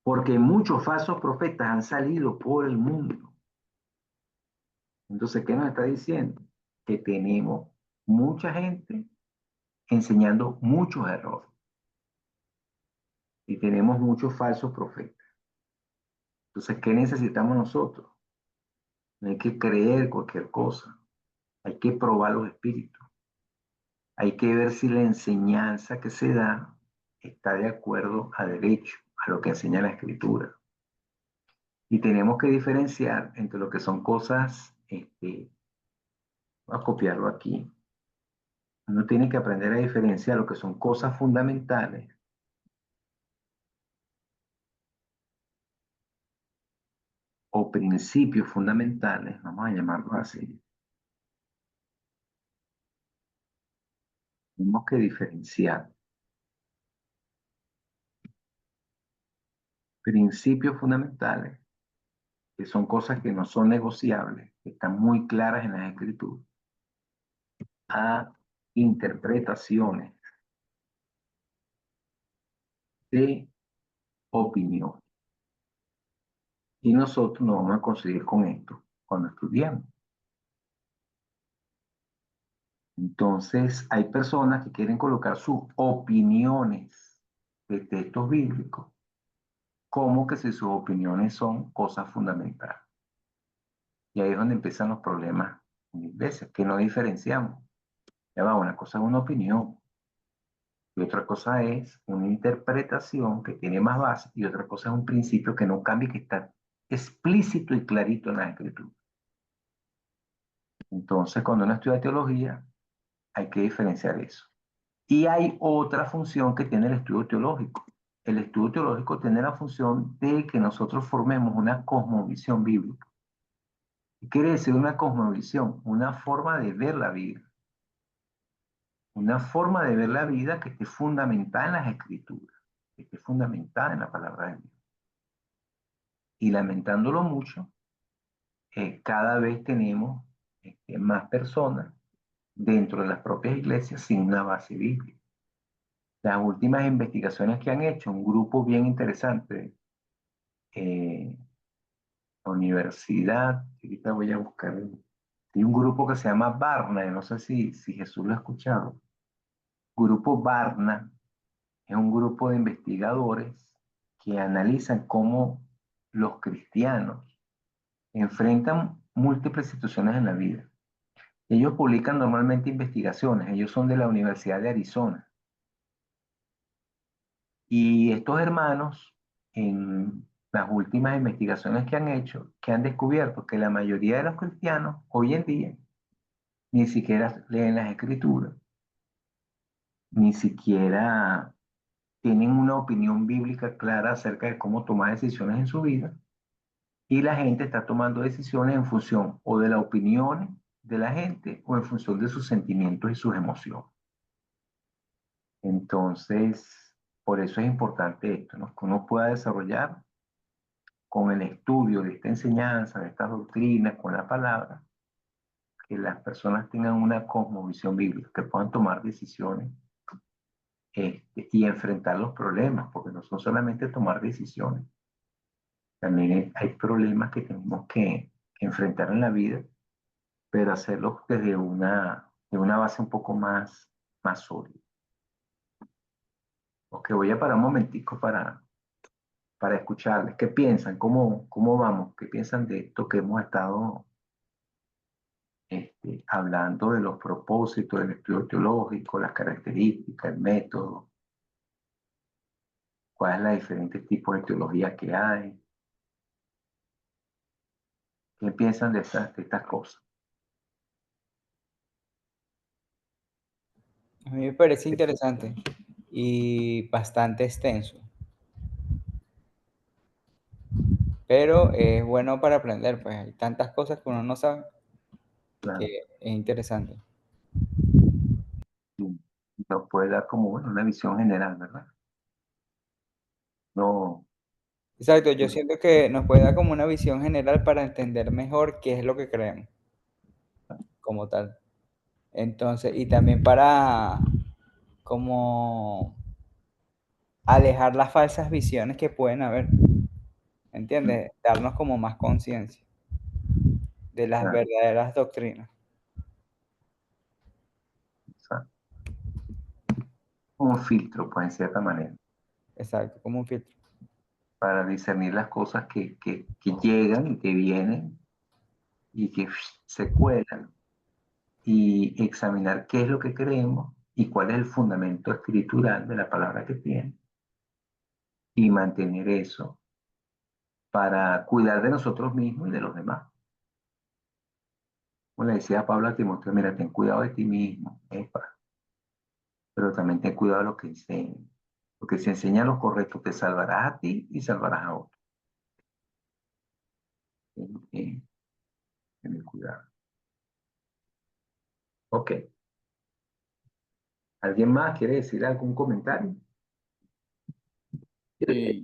Porque muchos falsos profetas han salido por el mundo. Entonces, ¿qué nos está diciendo? Que tenemos mucha gente enseñando muchos errores. Y tenemos muchos falsos profetas. Entonces, ¿qué necesitamos nosotros? No hay que creer cualquier cosa. Hay que probar los espíritus. Hay que ver si la enseñanza que se da está de acuerdo a derecho, a lo que enseña la escritura. Y tenemos que diferenciar entre lo que son cosas, voy a copiarlo aquí. Uno tiene que aprender a diferenciar lo que son cosas fundamentales o principios fundamentales, vamos a llamarlo así. Tenemos que diferenciar principios fundamentales, que son cosas que no son negociables, que están muy claras en las escrituras, a interpretaciones de opinión. Y nosotros nos vamos a conseguir con esto cuando estudiamos. Entonces, hay personas que quieren colocar sus opiniones de textos bíblicos como que si sus opiniones son cosas fundamentales. Y ahí es donde empiezan los problemas mil veces, que no diferenciamos. Ya va, una cosa es una opinión y otra cosa es una interpretación que tiene más base y otra cosa es un principio que no cambia y que está explícito y clarito en la escritura. Entonces, cuando uno estudia teología, hay que diferenciar eso. Y hay otra función que tiene el estudio teológico. El estudio teológico tiene la función de que nosotros formemos una cosmovisión bíblica. ¿Qué quiere decir una cosmovisión? Una forma de ver la vida. Una forma de ver la vida que esté fundamentada en las escrituras, que esté fundamentada en la palabra de Dios. Y lamentándolo mucho, cada vez tenemos más personas dentro de las propias iglesias sin una base bíblica. Las últimas investigaciones que han hecho, un grupo bien interesante, la universidad, ahorita voy a buscar, hay un grupo que se llama Barna, no sé si Jesús lo ha escuchado. Grupo Barna es un grupo de investigadores que analizan cómo los cristianos enfrentan múltiples situaciones en la vida. Ellos publican normalmente investigaciones, ellos son de la Universidad de Arizona. Y estos hermanos, en las últimas investigaciones que han hecho, que han descubierto que la mayoría de los cristianos hoy en día ni siquiera leen las escrituras, ni siquiera tienen una opinión bíblica clara acerca de cómo tomar decisiones en su vida, y la gente está tomando decisiones en función o de la opinión de la gente o en función de sus sentimientos y sus emociones. Entonces, por eso es importante esto, ¿no? Que uno pueda desarrollar con el estudio de esta enseñanza, de estas doctrinas, con la palabra, que las personas tengan una cosmovisión bíblica, que puedan tomar decisiones y enfrentar los problemas, porque no son solamente tomar decisiones, también hay problemas que tenemos que enfrentar en la vida, pero hacerlos desde de una base un poco más sólida. Ok, voy a parar un momentico para escucharles. ¿Qué piensan? ¿Cómo vamos? ¿Qué piensan de esto que hemos estado hablando de los propósitos del estudio teológico, las características, el método, cuál es la diferentes tipos de teología que hay? ¿Qué piensan de estas cosas? A mí me parece interesante y bastante extenso, pero es bueno para aprender, pues hay tantas cosas que uno no sabe Claro, que es interesante. sí. Nos puede dar como bueno, una visión general, ¿verdad? No, Exacto, yo siento que nos puede dar como una visión general para entender mejor qué es lo que creemos como tal. Entonces, y también para como alejar las falsas visiones que pueden haber, ¿entiendes? Darnos como más conciencia de las claro, verdaderas doctrinas. o sea, como un filtro, pues en cierta manera, Exacto, como un filtro. para discernir las cosas que llegan y que vienen y que se cuelan y examinar qué es lo que creemos y cuál es el fundamento escritural de la palabra que tiene y mantener eso para cuidar de nosotros mismos y de los demás. Como le decía Pablo a Timoteo, mira, ten cuidado de ti mismo, pero también ten cuidado de lo que enseñas. Porque si enseñas lo correcto, te salvarás a ti y salvarás a otros. Tener cuidado. Ok. ¿Alguien más quiere decir algún comentario?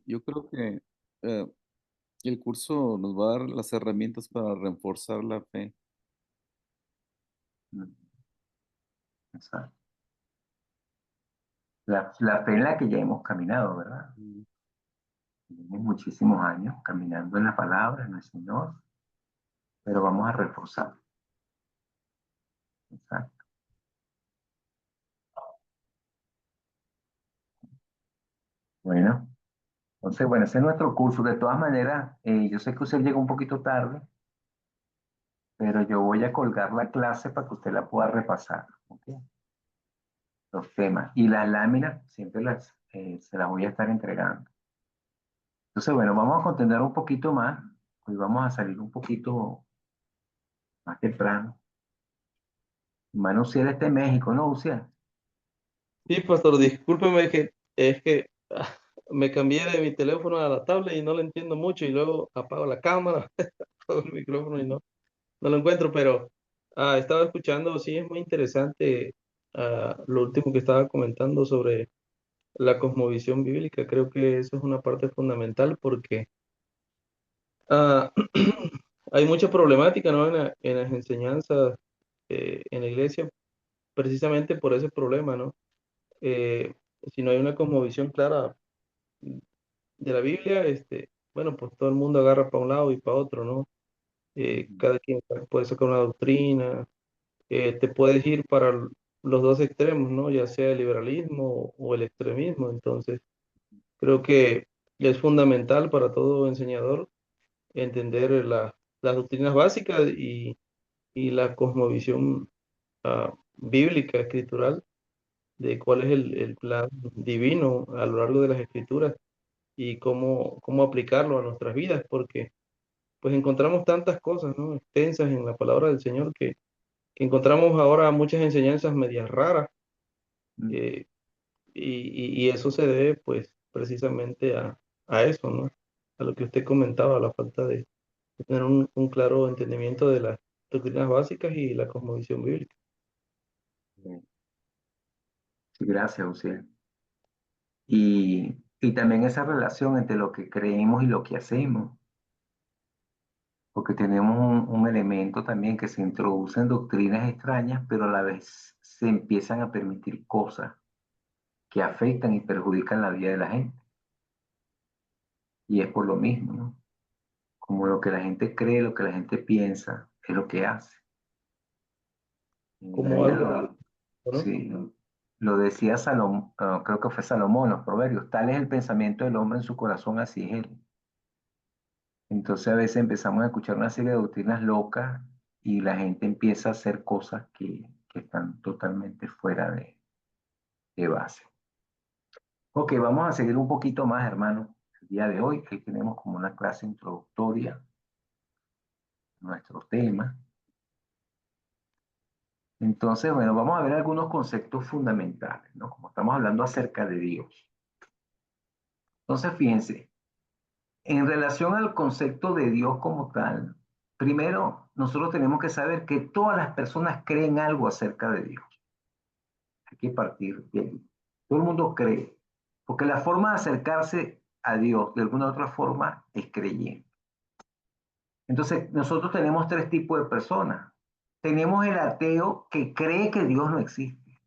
Yo creo que eh, el curso nos va a dar las herramientas para reforzar la fe. Mm, exacto. La fe en la que ya hemos caminado, ¿verdad? Mm. Tenemos muchísimos años caminando en la palabra, en el Señor, pero vamos a reforzar. Exacto. Bueno, entonces, bueno, ese es nuestro curso. De todas maneras, yo sé que usted llega un poquito tarde, pero yo voy a colgar la clase para que usted la pueda repasar. ¿Ok? Los temas. Y las láminas siempre se las voy a estar entregando. Entonces, bueno, vamos a continuar un poquito más. Hoy vamos a salir un poquito más temprano. Hermano, Uciel está en México, ¿no, Uciel? Sí, pastor, discúlpeme que es que me cambié de mi teléfono a la tablet y no lo entiendo mucho y luego apago la cámara, apago el micrófono y no lo encuentro, pero estaba escuchando, sí, es muy interesante lo último que estaba comentando sobre la cosmovisión bíblica. Creo que eso es una parte fundamental porque ah, hay mucha problemática, ¿no? En las enseñanzas en la iglesia, precisamente por ese problema, ¿no? Eh, si no hay una cosmovisión clara de la Biblia, bueno, pues todo el mundo agarra para un lado y para otro, ¿no? Cada quien puede sacar una doctrina, te puedes ir para los dos extremos, ¿no? Ya sea el liberalismo o el extremismo. Entonces, creo que es fundamental para todo enseñador entender las doctrinas básicas y la cosmovisión bíblica, escritural, de cuál es el plan divino a lo largo de las escrituras y cómo aplicarlo a nuestras vidas, porque pues encontramos tantas cosas, ¿no? Extensas en la palabra del Señor que encontramos ahora muchas enseñanzas medias raras, Mm, eh, y eso se debe pues precisamente a eso, ¿no? A lo que usted comentaba, a la falta de tener un claro entendimiento de las doctrinas básicas y la cosmovisión bíblica. bien. Sí, gracias, Uciel. Y también esa relación entre lo que creemos y lo que hacemos, porque tenemos un elemento también que se introducen doctrinas extrañas, pero a la vez se empiezan a permitir cosas que afectan y perjudican la vida de la gente. Y es por lo mismo, ¿no? Como lo que la gente cree, lo que la gente piensa, es lo que hace. Como algo, ¿no? Sí, lo decía Salomón, creo que fue Salomón, los proverbios, tal es el pensamiento del hombre en su corazón, así es él. Entonces a veces empezamos a escuchar una serie de doctrinas locas y la gente empieza a hacer cosas que están totalmente fuera de base. Ok, vamos a seguir un poquito más, hermano. El día de hoy, que tenemos como una clase introductoria a nuestro tema. Entonces, bueno, vamos a ver algunos conceptos fundamentales, ¿no? Como estamos hablando acerca de Dios. Entonces, fíjense, en relación al concepto de Dios como tal, primero nosotros tenemos que saber que todas las personas creen algo acerca de Dios. Hay que partir de ahí. Todo el mundo cree, porque la forma de acercarse a Dios de alguna u otra forma es creyendo. Entonces, nosotros tenemos tres tipos de personas. Tenemos el ateo que cree que Dios no existe.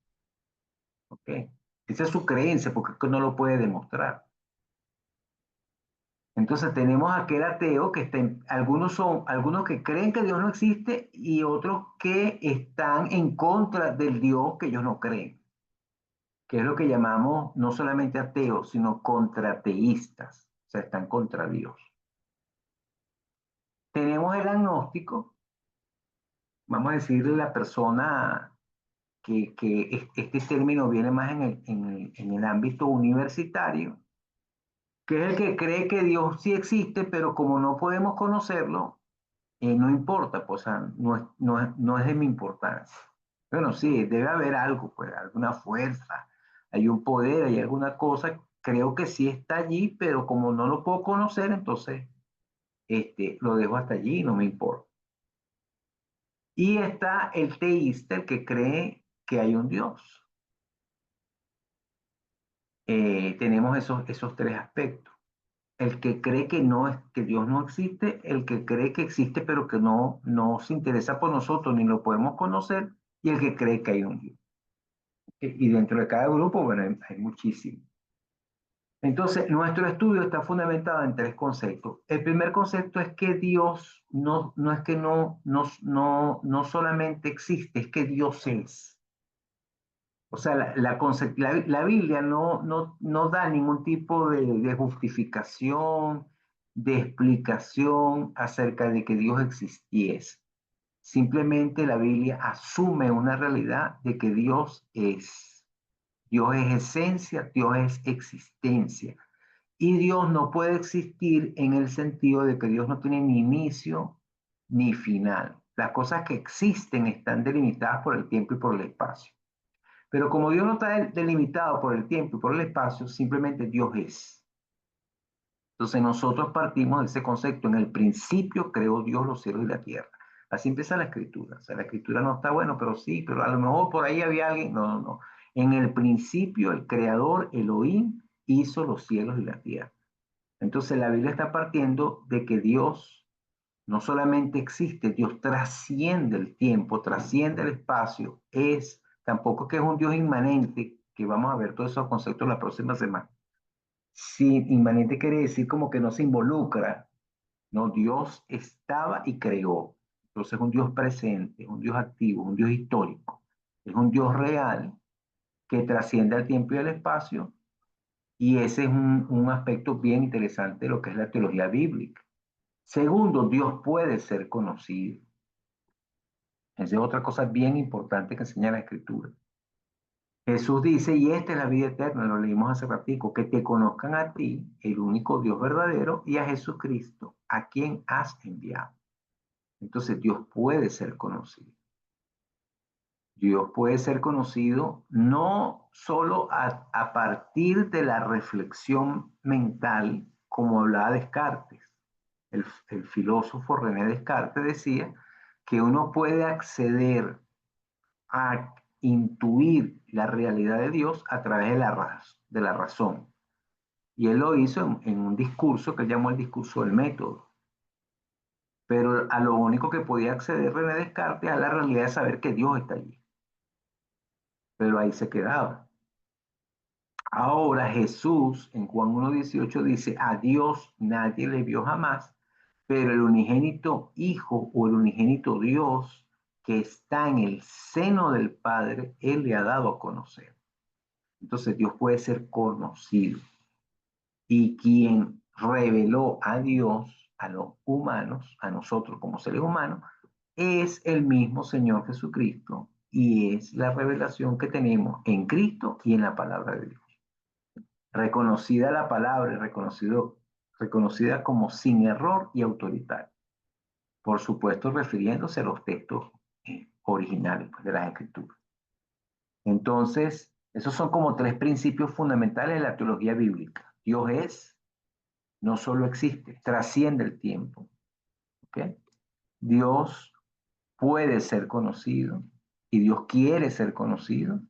¿Ok? Esa es su creencia, porque no lo puede demostrar. Entonces tenemos aquel ateo que algunos que creen que Dios no existe y otros que están en contra del Dios que ellos no creen, que es lo que llamamos no solamente ateos, sino contrateístas, o sea, están contra Dios. Tenemos el agnóstico, vamos a decirle la persona que este término viene más en el ámbito universitario, que es el que cree que Dios sí existe, pero como no podemos conocerlo, no importa, pues, o sea, no es de mi importancia. Bueno, sí, debe haber algo, pues, alguna fuerza, hay un poder, hay alguna cosa, creo que sí está allí, pero como no lo puedo conocer, entonces lo dejo hasta allí, no me importa. Y está el teísta, el que cree que hay un Dios. Tenemos esos tres aspectos. El que cree que no es, que Dios no existe, el que cree que existe pero que no se interesa por nosotros ni lo podemos conocer, y el que cree que hay un Dios. Y dentro de cada grupo, bueno, hay muchísimos. Entonces, nuestro estudio está fundamentado en tres conceptos. El primer concepto es que Dios no es que no solamente existe, es que Dios es. O sea, la Biblia no da ningún tipo de justificación, de explicación acerca de que Dios existiese. Simplemente la Biblia asume una realidad de que Dios es. Dios es esencia, Dios es existencia. Y Dios no puede existir en el sentido de que Dios no tiene ni inicio ni final. Las cosas que existen están delimitadas por el tiempo y por el espacio. Pero como Dios no está delimitado por el tiempo y por el espacio, simplemente Dios es. Entonces nosotros partimos de ese concepto. En el principio creó Dios los cielos y la tierra. Así empieza la escritura. O sea, la escritura no está bueno, pero sí, pero a lo mejor por ahí había alguien. No. En el principio el creador, Elohim, hizo los cielos y la tierra. Entonces la Biblia está partiendo de que Dios no solamente existe, Dios trasciende el tiempo, trasciende el espacio, tampoco que es un Dios inmanente, que vamos a ver todos esos conceptos la próxima semana. Sí, inmanente quiere decir como que no se involucra, no, Dios estaba y creó. Entonces es un Dios presente, un Dios activo, un Dios histórico, es un Dios real que trasciende el tiempo y el espacio, y ese es un aspecto bien interesante de lo que es la teología bíblica. Segundo, Dios puede ser conocido. Esa es otra cosa bien importante que enseña la Escritura. Jesús dice, y esta es la vida eterna, lo leímos hace ratico, que te conozcan a ti, el único Dios verdadero, y a Jesucristo, a quien has enviado. Entonces Dios puede ser conocido. Dios puede ser conocido no solo a partir de la reflexión mental, como hablaba Descartes. El filósofo René Descartes decía que uno puede acceder a intuir la realidad de Dios a través de la razón. Y él lo hizo en un discurso que él llamó el discurso del método. Pero a lo único que podía acceder René Descartes es a la realidad de saber que Dios está allí. Pero ahí se quedaba. Ahora Jesús en Juan 1:18 dice, a Dios nadie le vio jamás, pero el unigénito Hijo o el unigénito Dios que está en el seno del Padre, Él le ha dado a conocer. Entonces Dios puede ser conocido. Y quien reveló a Dios, a los humanos, a nosotros como seres humanos, es el mismo Señor Jesucristo y es la revelación que tenemos en Cristo y en la palabra de Dios. Reconocida la palabra, reconocida como sin error y autoritaria. Por supuesto, refiriéndose a los textos originales pues, de las Escrituras. Entonces, esos son como tres principios fundamentales de la teología bíblica. Dios es, no solo existe, trasciende el tiempo. ¿Okay? Dios puede ser conocido y Dios quiere ser conocido.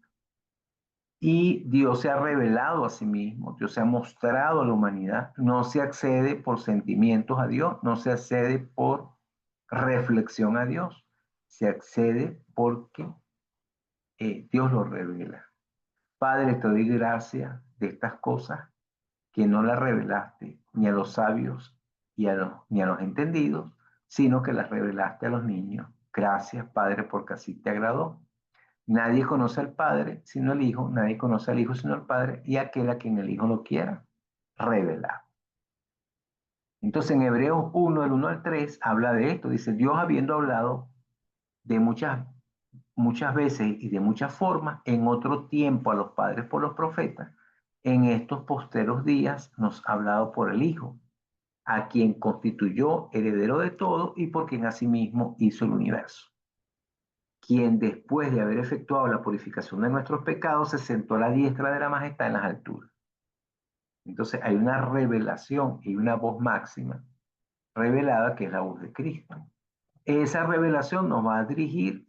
Y Dios se ha revelado a sí mismo, Dios se ha mostrado a la humanidad. No se accede por sentimientos a Dios, no se accede por reflexión a Dios, se accede porque Dios lo revela. Padre, te doy gracias de estas cosas que no las revelaste ni a los sabios ni a los entendidos, sino que las revelaste a los niños. Gracias, Padre, porque así te agradó. Nadie conoce al Padre sino el Hijo, nadie conoce al Hijo sino el Padre, y aquel a quien el Hijo lo quiera revelar. Entonces en Hebreos 1, del 1 al 3, habla de esto. Dice, Dios habiendo hablado de muchas veces y de muchas formas, en otro tiempo a los padres por los profetas, en estos posteros días nos ha hablado por el Hijo, a quien constituyó heredero de todo y por quien asimismo hizo el universo, quien después de haber efectuado la purificación de nuestros pecados se sentó a la diestra de la majestad en las alturas. Entonces hay una revelación y una voz máxima revelada que es la voz de Cristo. Esa revelación nos va a dirigir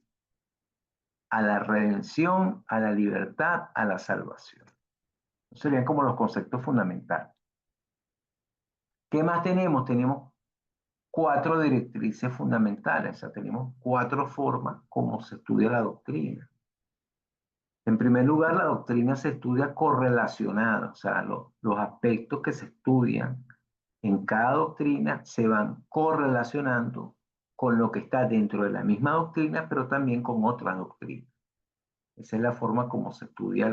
a la redención, a la libertad, a la salvación. Serían como los conceptos fundamentales. ¿Qué más tenemos? Tenemos 4 directrices fundamentales, o sea, tenemos 4 formas como se estudia la doctrina. En primer lugar, la doctrina se estudia correlacionada, o sea, los aspectos que se estudian en cada doctrina se van correlacionando con lo que está dentro de la misma doctrina, pero también con otras doctrinas. Esa es la forma como se estudia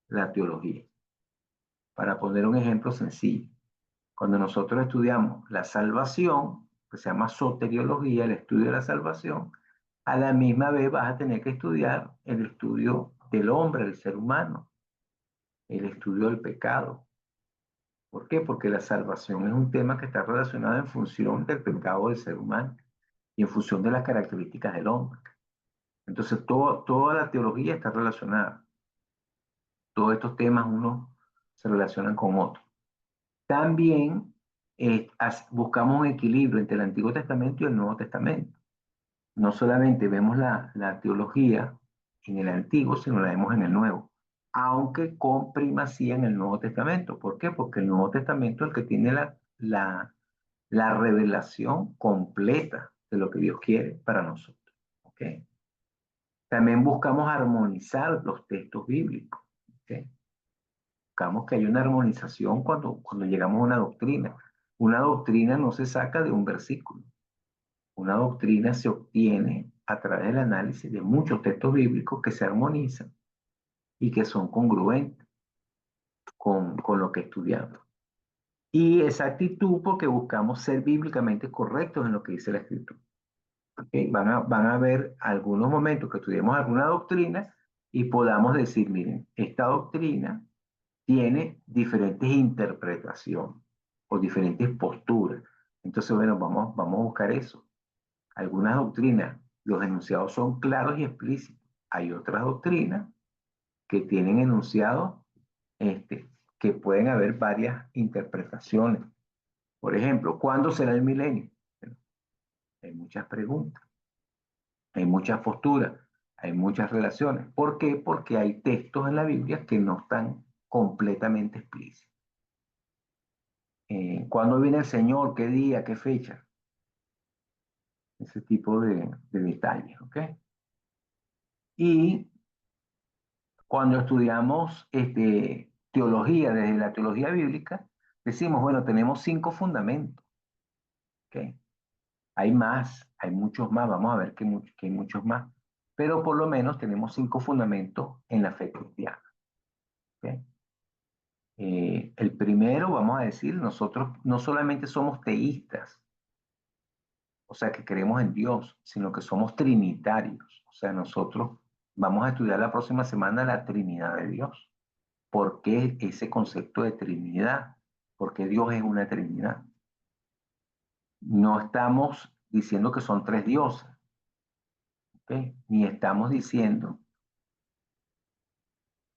la teología. Para poner un ejemplo sencillo, cuando nosotros estudiamos la salvación, que se llama soteriología, el estudio de la salvación, a la misma vez vas a tener que estudiar el estudio del hombre, del ser humano, el estudio del pecado. ¿Por qué? Porque la salvación es un tema que está relacionado en función del pecado del ser humano y en función de las características del hombre. Entonces, toda la teología está relacionada. Todos estos temas uno se relacionan con otros. También buscamos un equilibrio entre el Antiguo Testamento y el Nuevo Testamento. No solamente vemos la teología en el Antiguo, sino la vemos en el Nuevo, aunque con primacía en el Nuevo Testamento. ¿Por qué? Porque el Nuevo Testamento es el que tiene la revelación completa de lo que Dios quiere para nosotros. ¿Okay? También buscamos armonizar los textos bíblicos. ¿Okay? Buscamos que haya una armonización cuando llegamos a una doctrina. Una doctrina no se saca de un versículo. Una doctrina se obtiene a través del análisis de muchos textos bíblicos que se armonizan y que son congruentes con lo que estudiamos. Y esa actitud porque buscamos ser bíblicamente correctos en lo que dice la Escritura. ¿Okay? Van a haber algunos momentos que estudiemos alguna doctrina y podamos decir, miren, esta doctrina tiene diferentes interpretaciones o diferentes posturas. Entonces, bueno, vamos a buscar eso. Algunas doctrinas, los enunciados son claros y explícitos. Hay otras doctrinas que tienen enunciados que pueden haber varias interpretaciones. Por ejemplo, ¿cuándo será el milenio? Bueno, hay muchas preguntas, hay muchas posturas, hay muchas relaciones. ¿Por qué? Porque hay textos en la Biblia que no están completamente explícitos. ¿Cuándo viene el Señor? ¿Qué día? ¿Qué fecha? Ese tipo de detalles, ¿ok? Y cuando estudiamos teología, desde la teología bíblica, decimos, bueno, tenemos 5 fundamentos. ¿Ok? Hay más, hay muchos más, vamos a ver que hay muchos más, pero por lo menos tenemos 5 fundamentos en la fe cristiana. ¿Ok? El primero, vamos a decir, nosotros no solamente somos teístas, o sea, que creemos en Dios, sino que somos trinitarios. O sea, nosotros vamos a estudiar la próxima semana la Trinidad de Dios. ¿Por qué ese concepto de Trinidad? Porque Dios es una Trinidad. No estamos diciendo que son 3 dioses, ¿ok? Ni estamos diciendo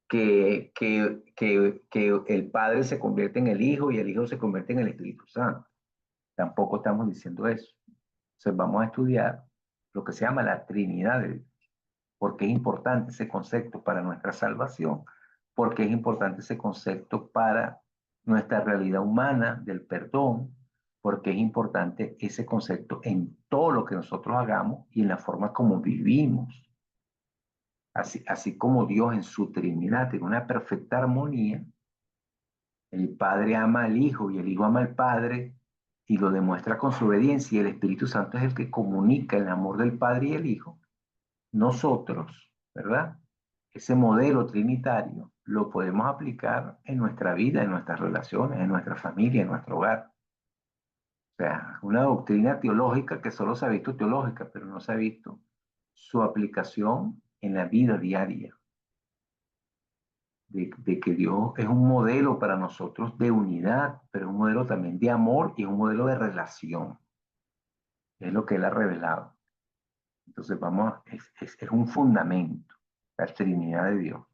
que el Padre se convierte en el Hijo y el Hijo se convierte en el Espíritu Santo. Tampoco estamos diciendo eso. Entonces vamos a estudiar lo que se llama la Trinidad de Dios. ¿Por qué es importante ese concepto para nuestra salvación? ¿Por qué es importante ese concepto para nuestra realidad humana del perdón? ¿Por qué es importante ese concepto en todo lo que nosotros hagamos y en la forma como vivimos? Así como Dios en su Trinidad tiene una perfecta armonía, el Padre ama al Hijo y el Hijo ama al Padre y lo demuestra con su obediencia, y el Espíritu Santo es el que comunica el amor del Padre y el Hijo. Nosotros, ¿verdad? Ese modelo trinitario lo podemos aplicar en nuestra vida, en nuestras relaciones, en nuestra familia, en nuestro hogar. O sea, una doctrina teológica que solo se ha visto teológica, pero no se ha visto su aplicación en la vida diaria. De que Dios es un modelo para nosotros de unidad, pero es un modelo también de amor y es un modelo de relación. Es lo que Él ha revelado. Entonces, es un fundamento, la Trinidad de Dios.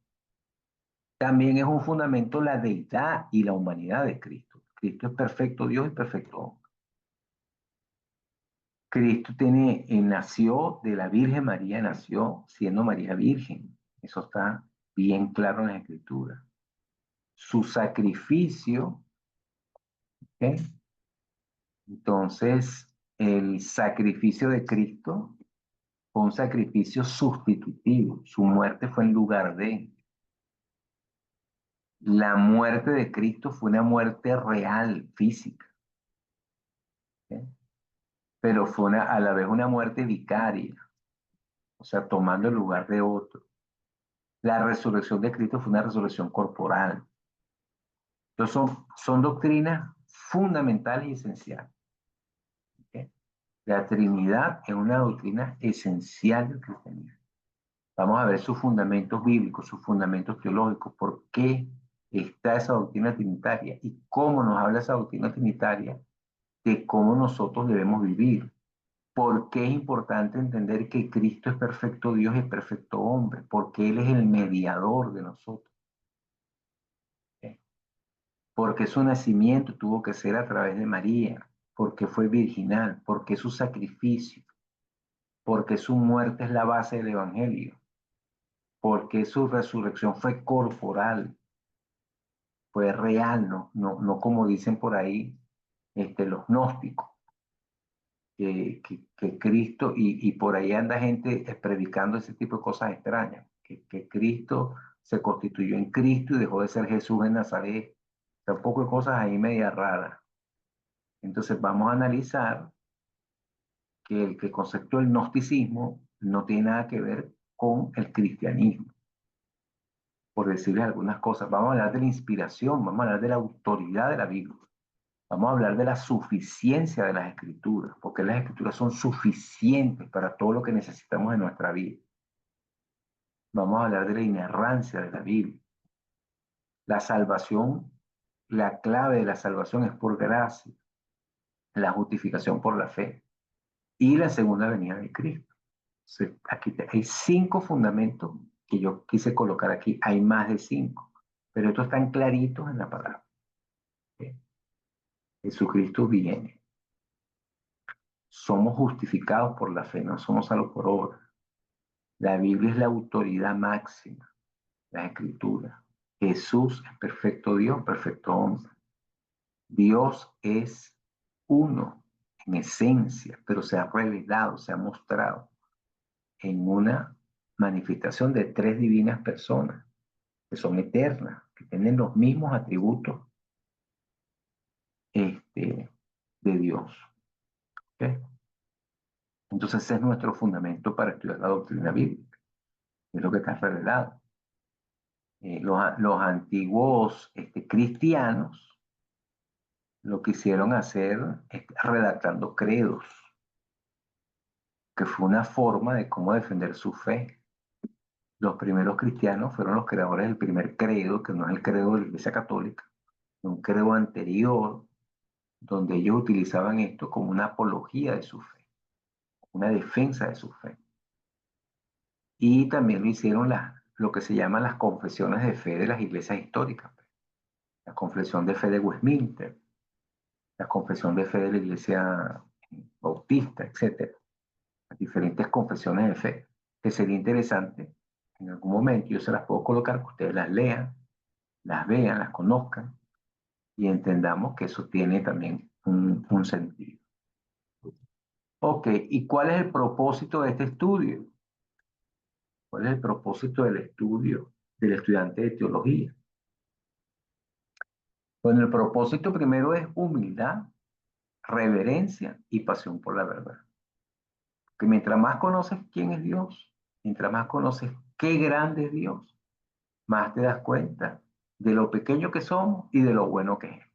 También es un fundamento la deidad y la humanidad de Cristo. Cristo es perfecto Dios y perfecto hombre. Cristo nació de la Virgen María, nació siendo María Virgen. Eso está bien claro en la Escritura. Su sacrificio, ¿ok? Entonces, el sacrificio de Cristo fue un sacrificio sustitutivo. Su muerte fue en lugar de. La muerte de Cristo fue una muerte real, física. ¿Ok? Pero fue a la vez una muerte vicaria, o sea, tomando el lugar de otro. La resurrección de Cristo fue una resurrección corporal. Entonces son doctrinas fundamentales y esenciales. ¿Ok? La Trinidad es una doctrina esencial del cristianismo. Vamos a ver sus fundamentos bíblicos, sus fundamentos teológicos, por qué está esa doctrina trinitaria y cómo nos habla esa doctrina trinitaria de cómo nosotros debemos vivir. ¿Por qué es importante entender que Cristo es perfecto Dios y perfecto hombre? Porque Él es el mediador de nosotros. ¿Ok? Porque su nacimiento tuvo que ser a través de María, porque fue virginal, porque su sacrificio, porque su muerte es la base del Evangelio, porque su resurrección fue corporal, fue real, no como dicen por ahí los gnósticos. Que Cristo, y por ahí anda gente predicando ese tipo de cosas extrañas, que Cristo se constituyó en Cristo y dejó de ser Jesús en Nazaret. Un poco de cosas ahí media raras. Entonces vamos a analizar que el concepto del gnosticismo no tiene nada que ver con el cristianismo. Por decirles algunas cosas, vamos a hablar de la inspiración, vamos a hablar de la autoridad de la Biblia. Vamos a hablar de la suficiencia de las escrituras, porque las escrituras son suficientes para todo lo que necesitamos en nuestra vida. Vamos a hablar de la inerrancia de la Biblia. La salvación, la clave de la salvación es por gracia, la justificación por la fe y la segunda venida de Cristo. Entonces, aquí hay 5 fundamentos que yo quise colocar aquí. Hay más de 5, pero estos están claritos en la palabra. ¿Okay? Jesucristo viene. Somos justificados por la fe, no somos salvos por obra. La Biblia es la autoridad máxima, la Escritura. Jesús es perfecto Dios, perfecto hombre. Dios es uno en esencia, pero se ha revelado, se ha mostrado en una manifestación de 3 divinas personas. que son eternas, que tienen los mismos atributos de Dios. ¿Ok? Entonces ese es nuestro fundamento para estudiar la doctrina bíblica, es lo que está revelado. Los antiguos cristianos lo quisieron hacer redactando credos, que fue una forma de cómo defender su fe. Los primeros cristianos fueron los creadores del primer credo, que no es el credo de la Iglesia Católica, un credo anterior, donde ellos utilizaban esto como una apología de su fe, una defensa de su fe. Y también lo hicieron lo que se llaman las confesiones de fe de las iglesias históricas. La confesión de fe de Westminster, la confesión de fe de la iglesia bautista, etc. Las diferentes confesiones de fe, que sería interesante en algún momento, yo se las puedo colocar, que ustedes las lean, las vean, las conozcan y entendamos que eso tiene también un sentido. Ok, ¿y cuál es el propósito de este estudio? ¿Cuál es el propósito del estudio del estudiante de teología? Bueno, el propósito primero es humildad, reverencia y pasión por la verdad. Que mientras más conoces quién es Dios, mientras más conoces qué grande es Dios, más te das cuenta de lo pequeño que somos y de lo bueno que es.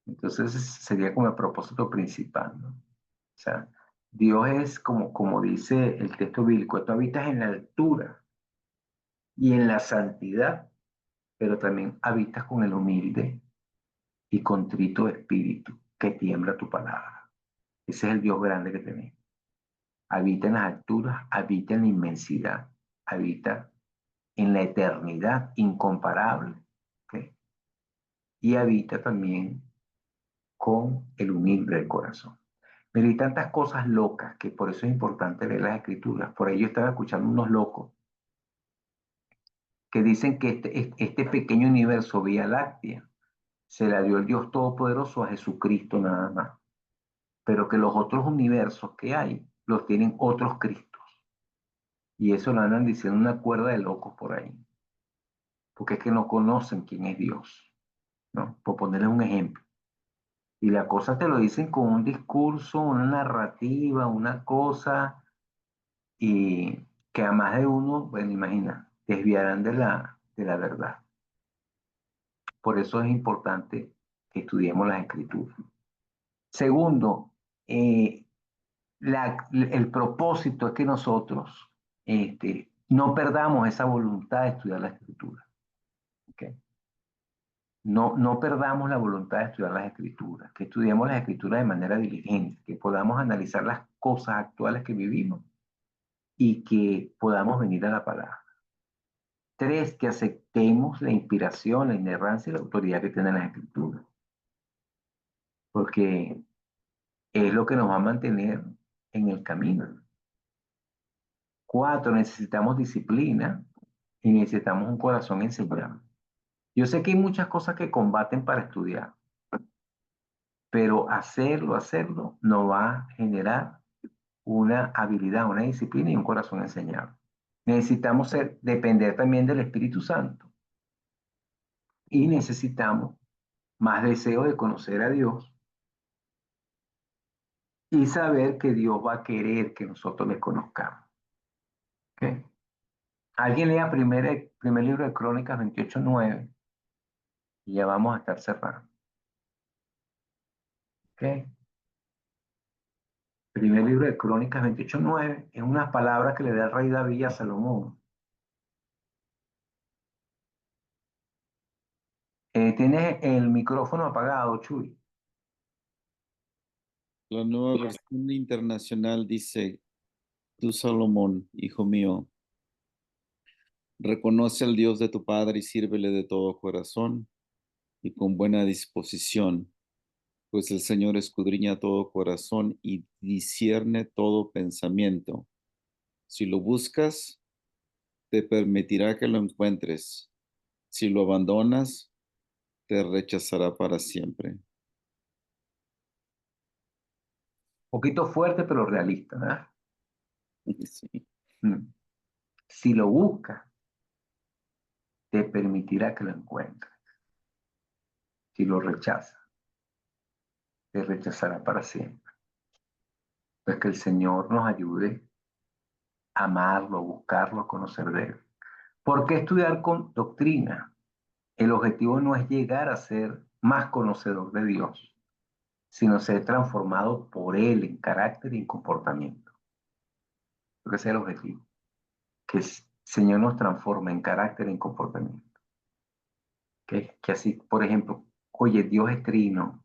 Entonces ese sería como el propósito principal, ¿no? O sea, Dios es como dice el texto bíblico, tú habitas en la altura y en la santidad, pero también habitas con el humilde y contrito espíritu que tiembla tu palabra. Ese es el Dios grande que tenemos. Habita en las alturas, habita en la inmensidad, habita en la eternidad incomparable, ¿ok? Y habita también con el humilde del corazón. Pero hay tantas cosas locas que por eso es importante leer las escrituras. Por ahí yo estaba escuchando unos locos que dicen que este pequeño universo Vía Láctea se la dio el Dios Todopoderoso a Jesucristo nada más, pero que los otros universos que hay los tienen otros Cristos. Y eso lo andan diciendo una cuerda de locos por ahí, porque es que no conocen quién es Dios, ¿no? Por ponerles un ejemplo. Y la cosa te lo dicen con un discurso, una narrativa, una cosa, y que a más de uno, bueno, imagina, desviarán de la verdad. Por eso es importante que estudiemos las escrituras. Segundo, el propósito es que nosotros no perdamos esa voluntad de estudiar la escritura. ¿Okay? No perdamos la voluntad de estudiar las escrituras, que estudiemos las escrituras de manera diligente, que podamos analizar las cosas actuales que vivimos y que podamos venir a la palabra. 3, que aceptemos la inspiración, la inerrancia y la autoridad que tienen las escrituras, porque es lo que nos va a mantener en el camino. 4, necesitamos disciplina y necesitamos un corazón enseñado. Yo sé que hay muchas cosas que combaten para estudiar, pero hacerlo no va a generar una habilidad, una disciplina y un corazón enseñado. Necesitamos depender también del Espíritu Santo y necesitamos más deseo de conocer a Dios y saber que Dios va a querer que nosotros le conozcamos. ¿Okay? Alguien lea primer libro de Crónicas 28:9 y ya vamos a estar cerrando. ¿Okay? Primer libro de Crónicas 28:9 es unas palabras que le da el rey David a Salomón. Tienes el micrófono apagado, Chuy. La nueva versión internacional dice, tú Salomón, hijo mío, reconoce al Dios de tu padre y sírvele de todo corazón y con buena disposición, pues el Señor escudriña todo corazón y discierne todo pensamiento. Si lo buscas, te permitirá que lo encuentres. Si lo abandonas, te rechazará para siempre. Un poquito fuerte, pero realista, ¿verdad? Sí. Si lo buscas, te permitirá que lo encuentres. Si lo rechazas, te rechazará para siempre. Pues que el Señor nos ayude a amarlo, a buscarlo, a conocer de Él. ¿Por qué estudiar con doctrina? El objetivo no es llegar a ser más conocedor de Dios, sino ser transformado por Él en carácter y en comportamiento. Creo que ese es el objetivo. Que el Señor nos transforme en carácter y en comportamiento. Que así, por ejemplo, oye, Dios es trino,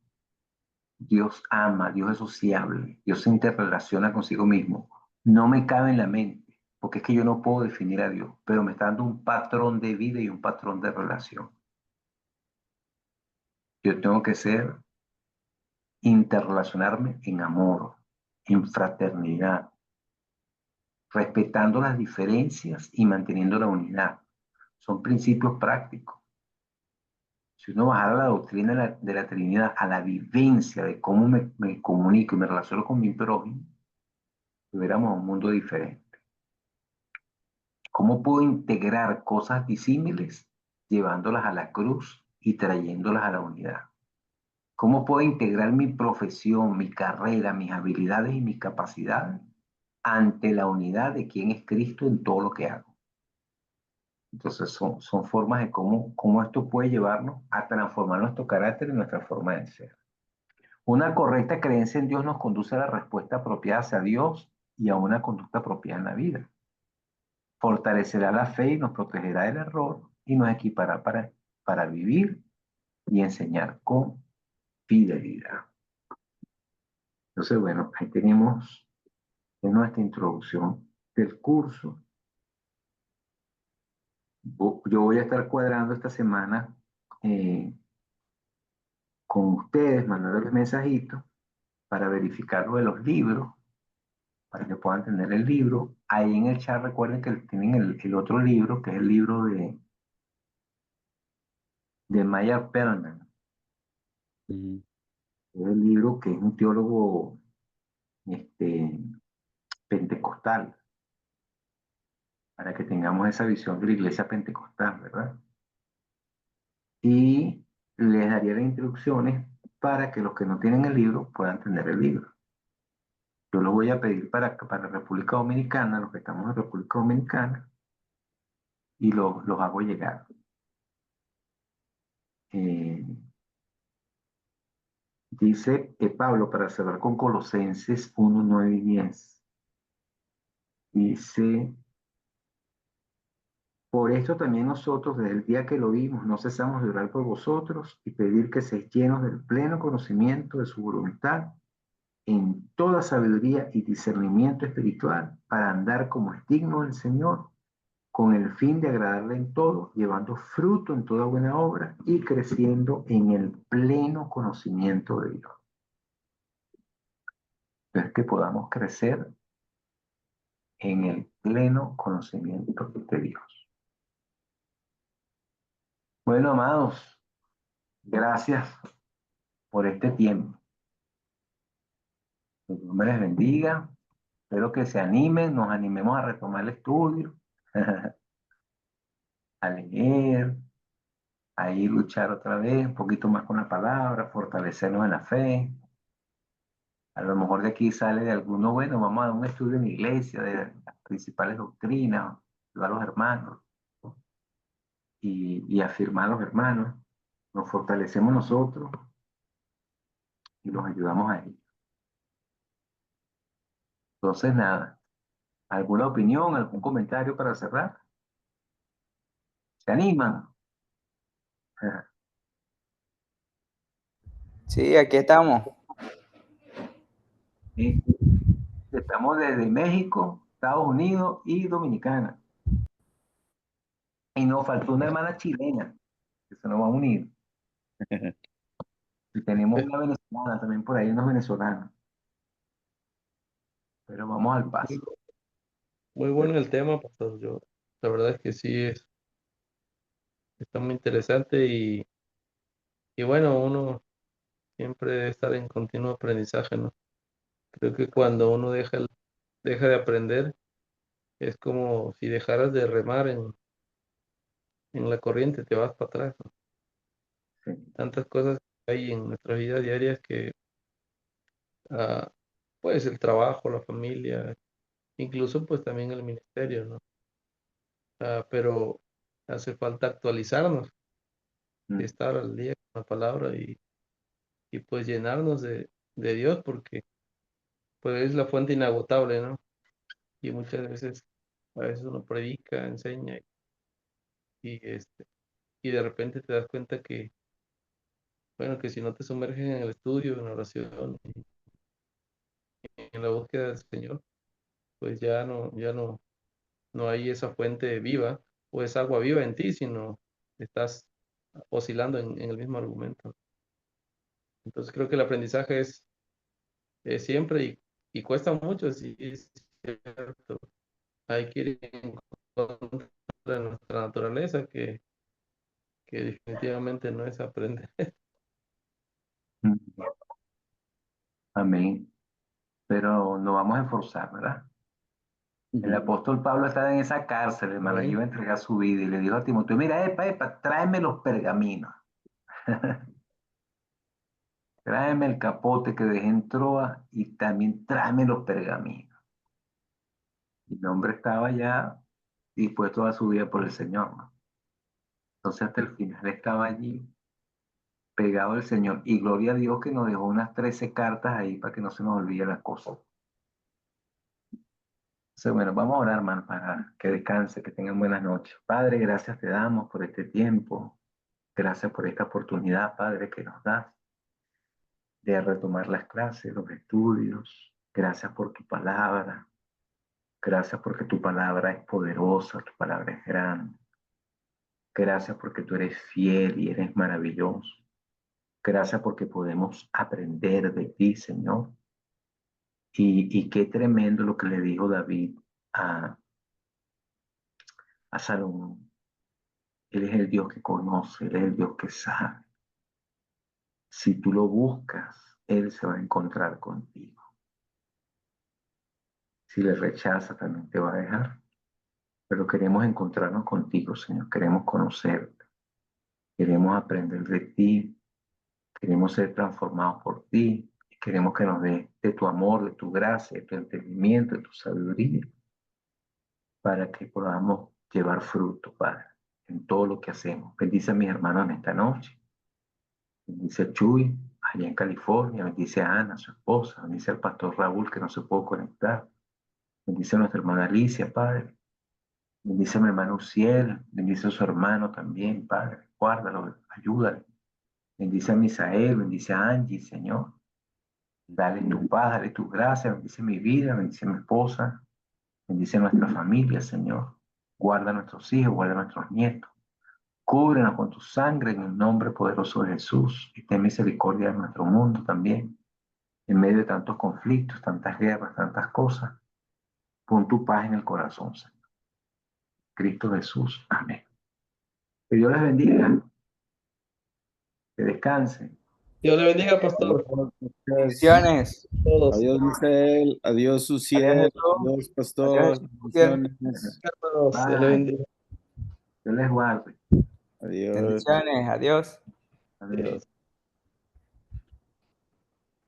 Dios ama, Dios es sociable, Dios se interrelaciona consigo mismo. No me cabe en la mente, porque es que yo no puedo definir a Dios, pero me está dando un patrón de vida y un patrón de relación. Yo tengo que interrelacionarme en amor, en fraternidad, respetando las diferencias y manteniendo la unidad. Son principios prácticos. Si uno bajara la doctrina de la Trinidad a la vivencia de cómo me comunico y me relaciono con mi prójimo, tuviéramos un mundo diferente. ¿Cómo puedo integrar cosas disímiles llevándolas a la cruz y trayéndolas a la unidad? ¿Cómo puedo integrar mi profesión, mi carrera, mis habilidades y mis capacidades ante la unidad de quién es Cristo en todo lo que hago? Entonces son formas de cómo esto puede llevarnos a transformar nuestro carácter y nuestra forma de ser. Una correcta creencia en Dios nos conduce a la respuesta apropiada hacia Dios y a una conducta apropiada en la vida. Fortalecerá la fe y nos protegerá del error y nos equipará para vivir y enseñar con fidelidad. Entonces, bueno, ahí tenemos en nuestra introducción del curso. Yo voy a estar cuadrando esta semana con ustedes, mandándoles mensajitos para verificar lo de los libros, para que puedan tener el libro. Ahí en el chat recuerden que tienen el otro libro, que es el libro de Maya Perlman. Es el libro que es un teólogo pentecostal, para que tengamos esa visión de la iglesia pentecostal, ¿verdad? Y les daría las instrucciones para que los que no tienen el libro puedan tener el libro. Yo lo voy a pedir para República Dominicana, los que estamos en República Dominicana, y los hago llegar. Eh, dice Pablo, para cerrar con Colosenses 1, 9 y 10. Dice, por esto también nosotros, desde el día que lo vimos, no cesamos de orar por vosotros y pedir que seáis llenos del pleno conocimiento de su voluntad, en toda sabiduría y discernimiento espiritual, para andar como es digno del Señor, con el fin de agradarle en todo, llevando fruto en toda buena obra y creciendo en el pleno conocimiento de Dios. Entonces, que podamos crecer en el pleno conocimiento de Dios. Bueno, amados, gracias por este tiempo. Que Dios me les bendiga. Espero que se animen, nos animemos a retomar el estudio, a leer, a ir luchar otra vez, un poquito más con la palabra, fortalecernos en la fe. A lo mejor de aquí sale de alguno, bueno, vamos a dar un estudio en la iglesia de las principales doctrinas, ayudar a los hermanos y afirmar a los hermanos. Nos fortalecemos nosotros y los ayudamos a ellos. Entonces, nada, ¿alguna opinión, algún comentario para cerrar? ¿Se animan? Sí, aquí estamos. Sí. Estamos desde México, Estados Unidos y Dominicana. Y nos faltó una hermana chilena, que se nos va a unir. Y tenemos una venezolana también por ahí, unos venezolanos. Pero vamos al paso. Muy bueno el tema, pastor. Yo, la verdad es que sí está muy interesante y bueno, uno siempre debe estar en continuo aprendizaje, ¿no? Creo que cuando uno deja de aprender, es como si dejaras de remar en la corriente, te vas para atrás, ¿no? Sí. Tantas cosas que hay en nuestra vida diaria que, ah, pues el trabajo, la familia, incluso pues también el ministerio, ¿no? Pero hace falta actualizarnos y Mm. estar al día con la palabra y pues llenarnos de Dios porque pues es la fuente inagotable, ¿no? Y muchas veces, a veces uno predica, enseña y de repente te das cuenta que, bueno, que si no te sumerges en el estudio, en la oración, en la búsqueda del Señor, pues no hay esa fuente viva o esa agua viva en ti, sino estás oscilando en el mismo argumento. Entonces creo que el aprendizaje es siempre y cuesta mucho, sí, es cierto. Hay que ir en contra de nuestra naturaleza, que definitivamente no es aprender. Mm. Amén. Pero nos vamos a esforzar, ¿verdad? El apóstol Pablo estaba en esa cárcel, hermano, y Amén. iba a entregar su vida y le dijo a Timoteo, mira, tráeme los pergaminos. Tráeme el capote que dejé en Troa y también tráeme los pergaminos. Y el hombre estaba ya dispuesto a su vida por el Señor, ¿no? Entonces hasta el final estaba allí pegado al Señor. Y gloria a Dios que nos dejó unas 13 cartas ahí para que no se nos olvide las cosas. Entonces, bueno, vamos a orar, hermano, para que descanse, que tengan buenas noches. Padre, gracias te damos por este tiempo. Gracias por esta oportunidad, Padre, que nos das de retomar las clases, los estudios. Gracias por tu palabra. Gracias porque tu palabra es poderosa, tu palabra es grande. Gracias porque tú eres fiel y eres maravilloso. Gracias porque podemos aprender de ti, Señor. Y qué tremendo lo que le dijo David a, a Salomón. Él es el Dios que conoce, Él es el Dios que sabe. Si tú lo buscas, Él se va a encontrar contigo. Si le rechazas, también te va a dejar. Pero queremos encontrarnos contigo, Señor. Queremos conocerte. Queremos aprender de ti. Queremos ser transformados por ti. Y queremos que nos dé de tu amor, de tu gracia, de tu entendimiento, de tu sabiduría, para que podamos llevar fruto, Padre, en todo lo que hacemos. Bendice a mis hermanos en esta noche. Bendice a Chuy, allá en California. Bendice a Ana, su esposa. Bendice al pastor Raúl, que no se pudo conectar. Bendice a nuestra hermana Alicia, Padre. Bendice a mi hermano Uciel. Bendice a su hermano también, Padre. Guárdalo, ayúdale. Bendice a Misael, bendice a Angie, Señor. Dale tu paz, dale tu gracia. Bendice mi vida, bendice a mi esposa. Bendice a nuestra familia, Señor. Guarda a nuestros hijos, guarda a nuestros nietos. Cúbrenos con tu sangre en el nombre poderoso de Jesús. Y ten misericordia de nuestro mundo también. En medio de tantos conflictos, tantas guerras, tantas cosas. Pon tu paz en el corazón, Señor. Cristo Jesús. Amén. Que Dios les bendiga. Que descansen. Dios le bendiga, pastor. Bendiciones. Todos. Adiós, Misael. Adiós, Adiós, Suciel. Jesús. Adiós, Pastor. Adiós, Jesús. Bendiciones. Hermanos, Dios le Bye. bendiga. Dios les guarde. Adiós. Bendiciones. Adiós. Amén. Dios.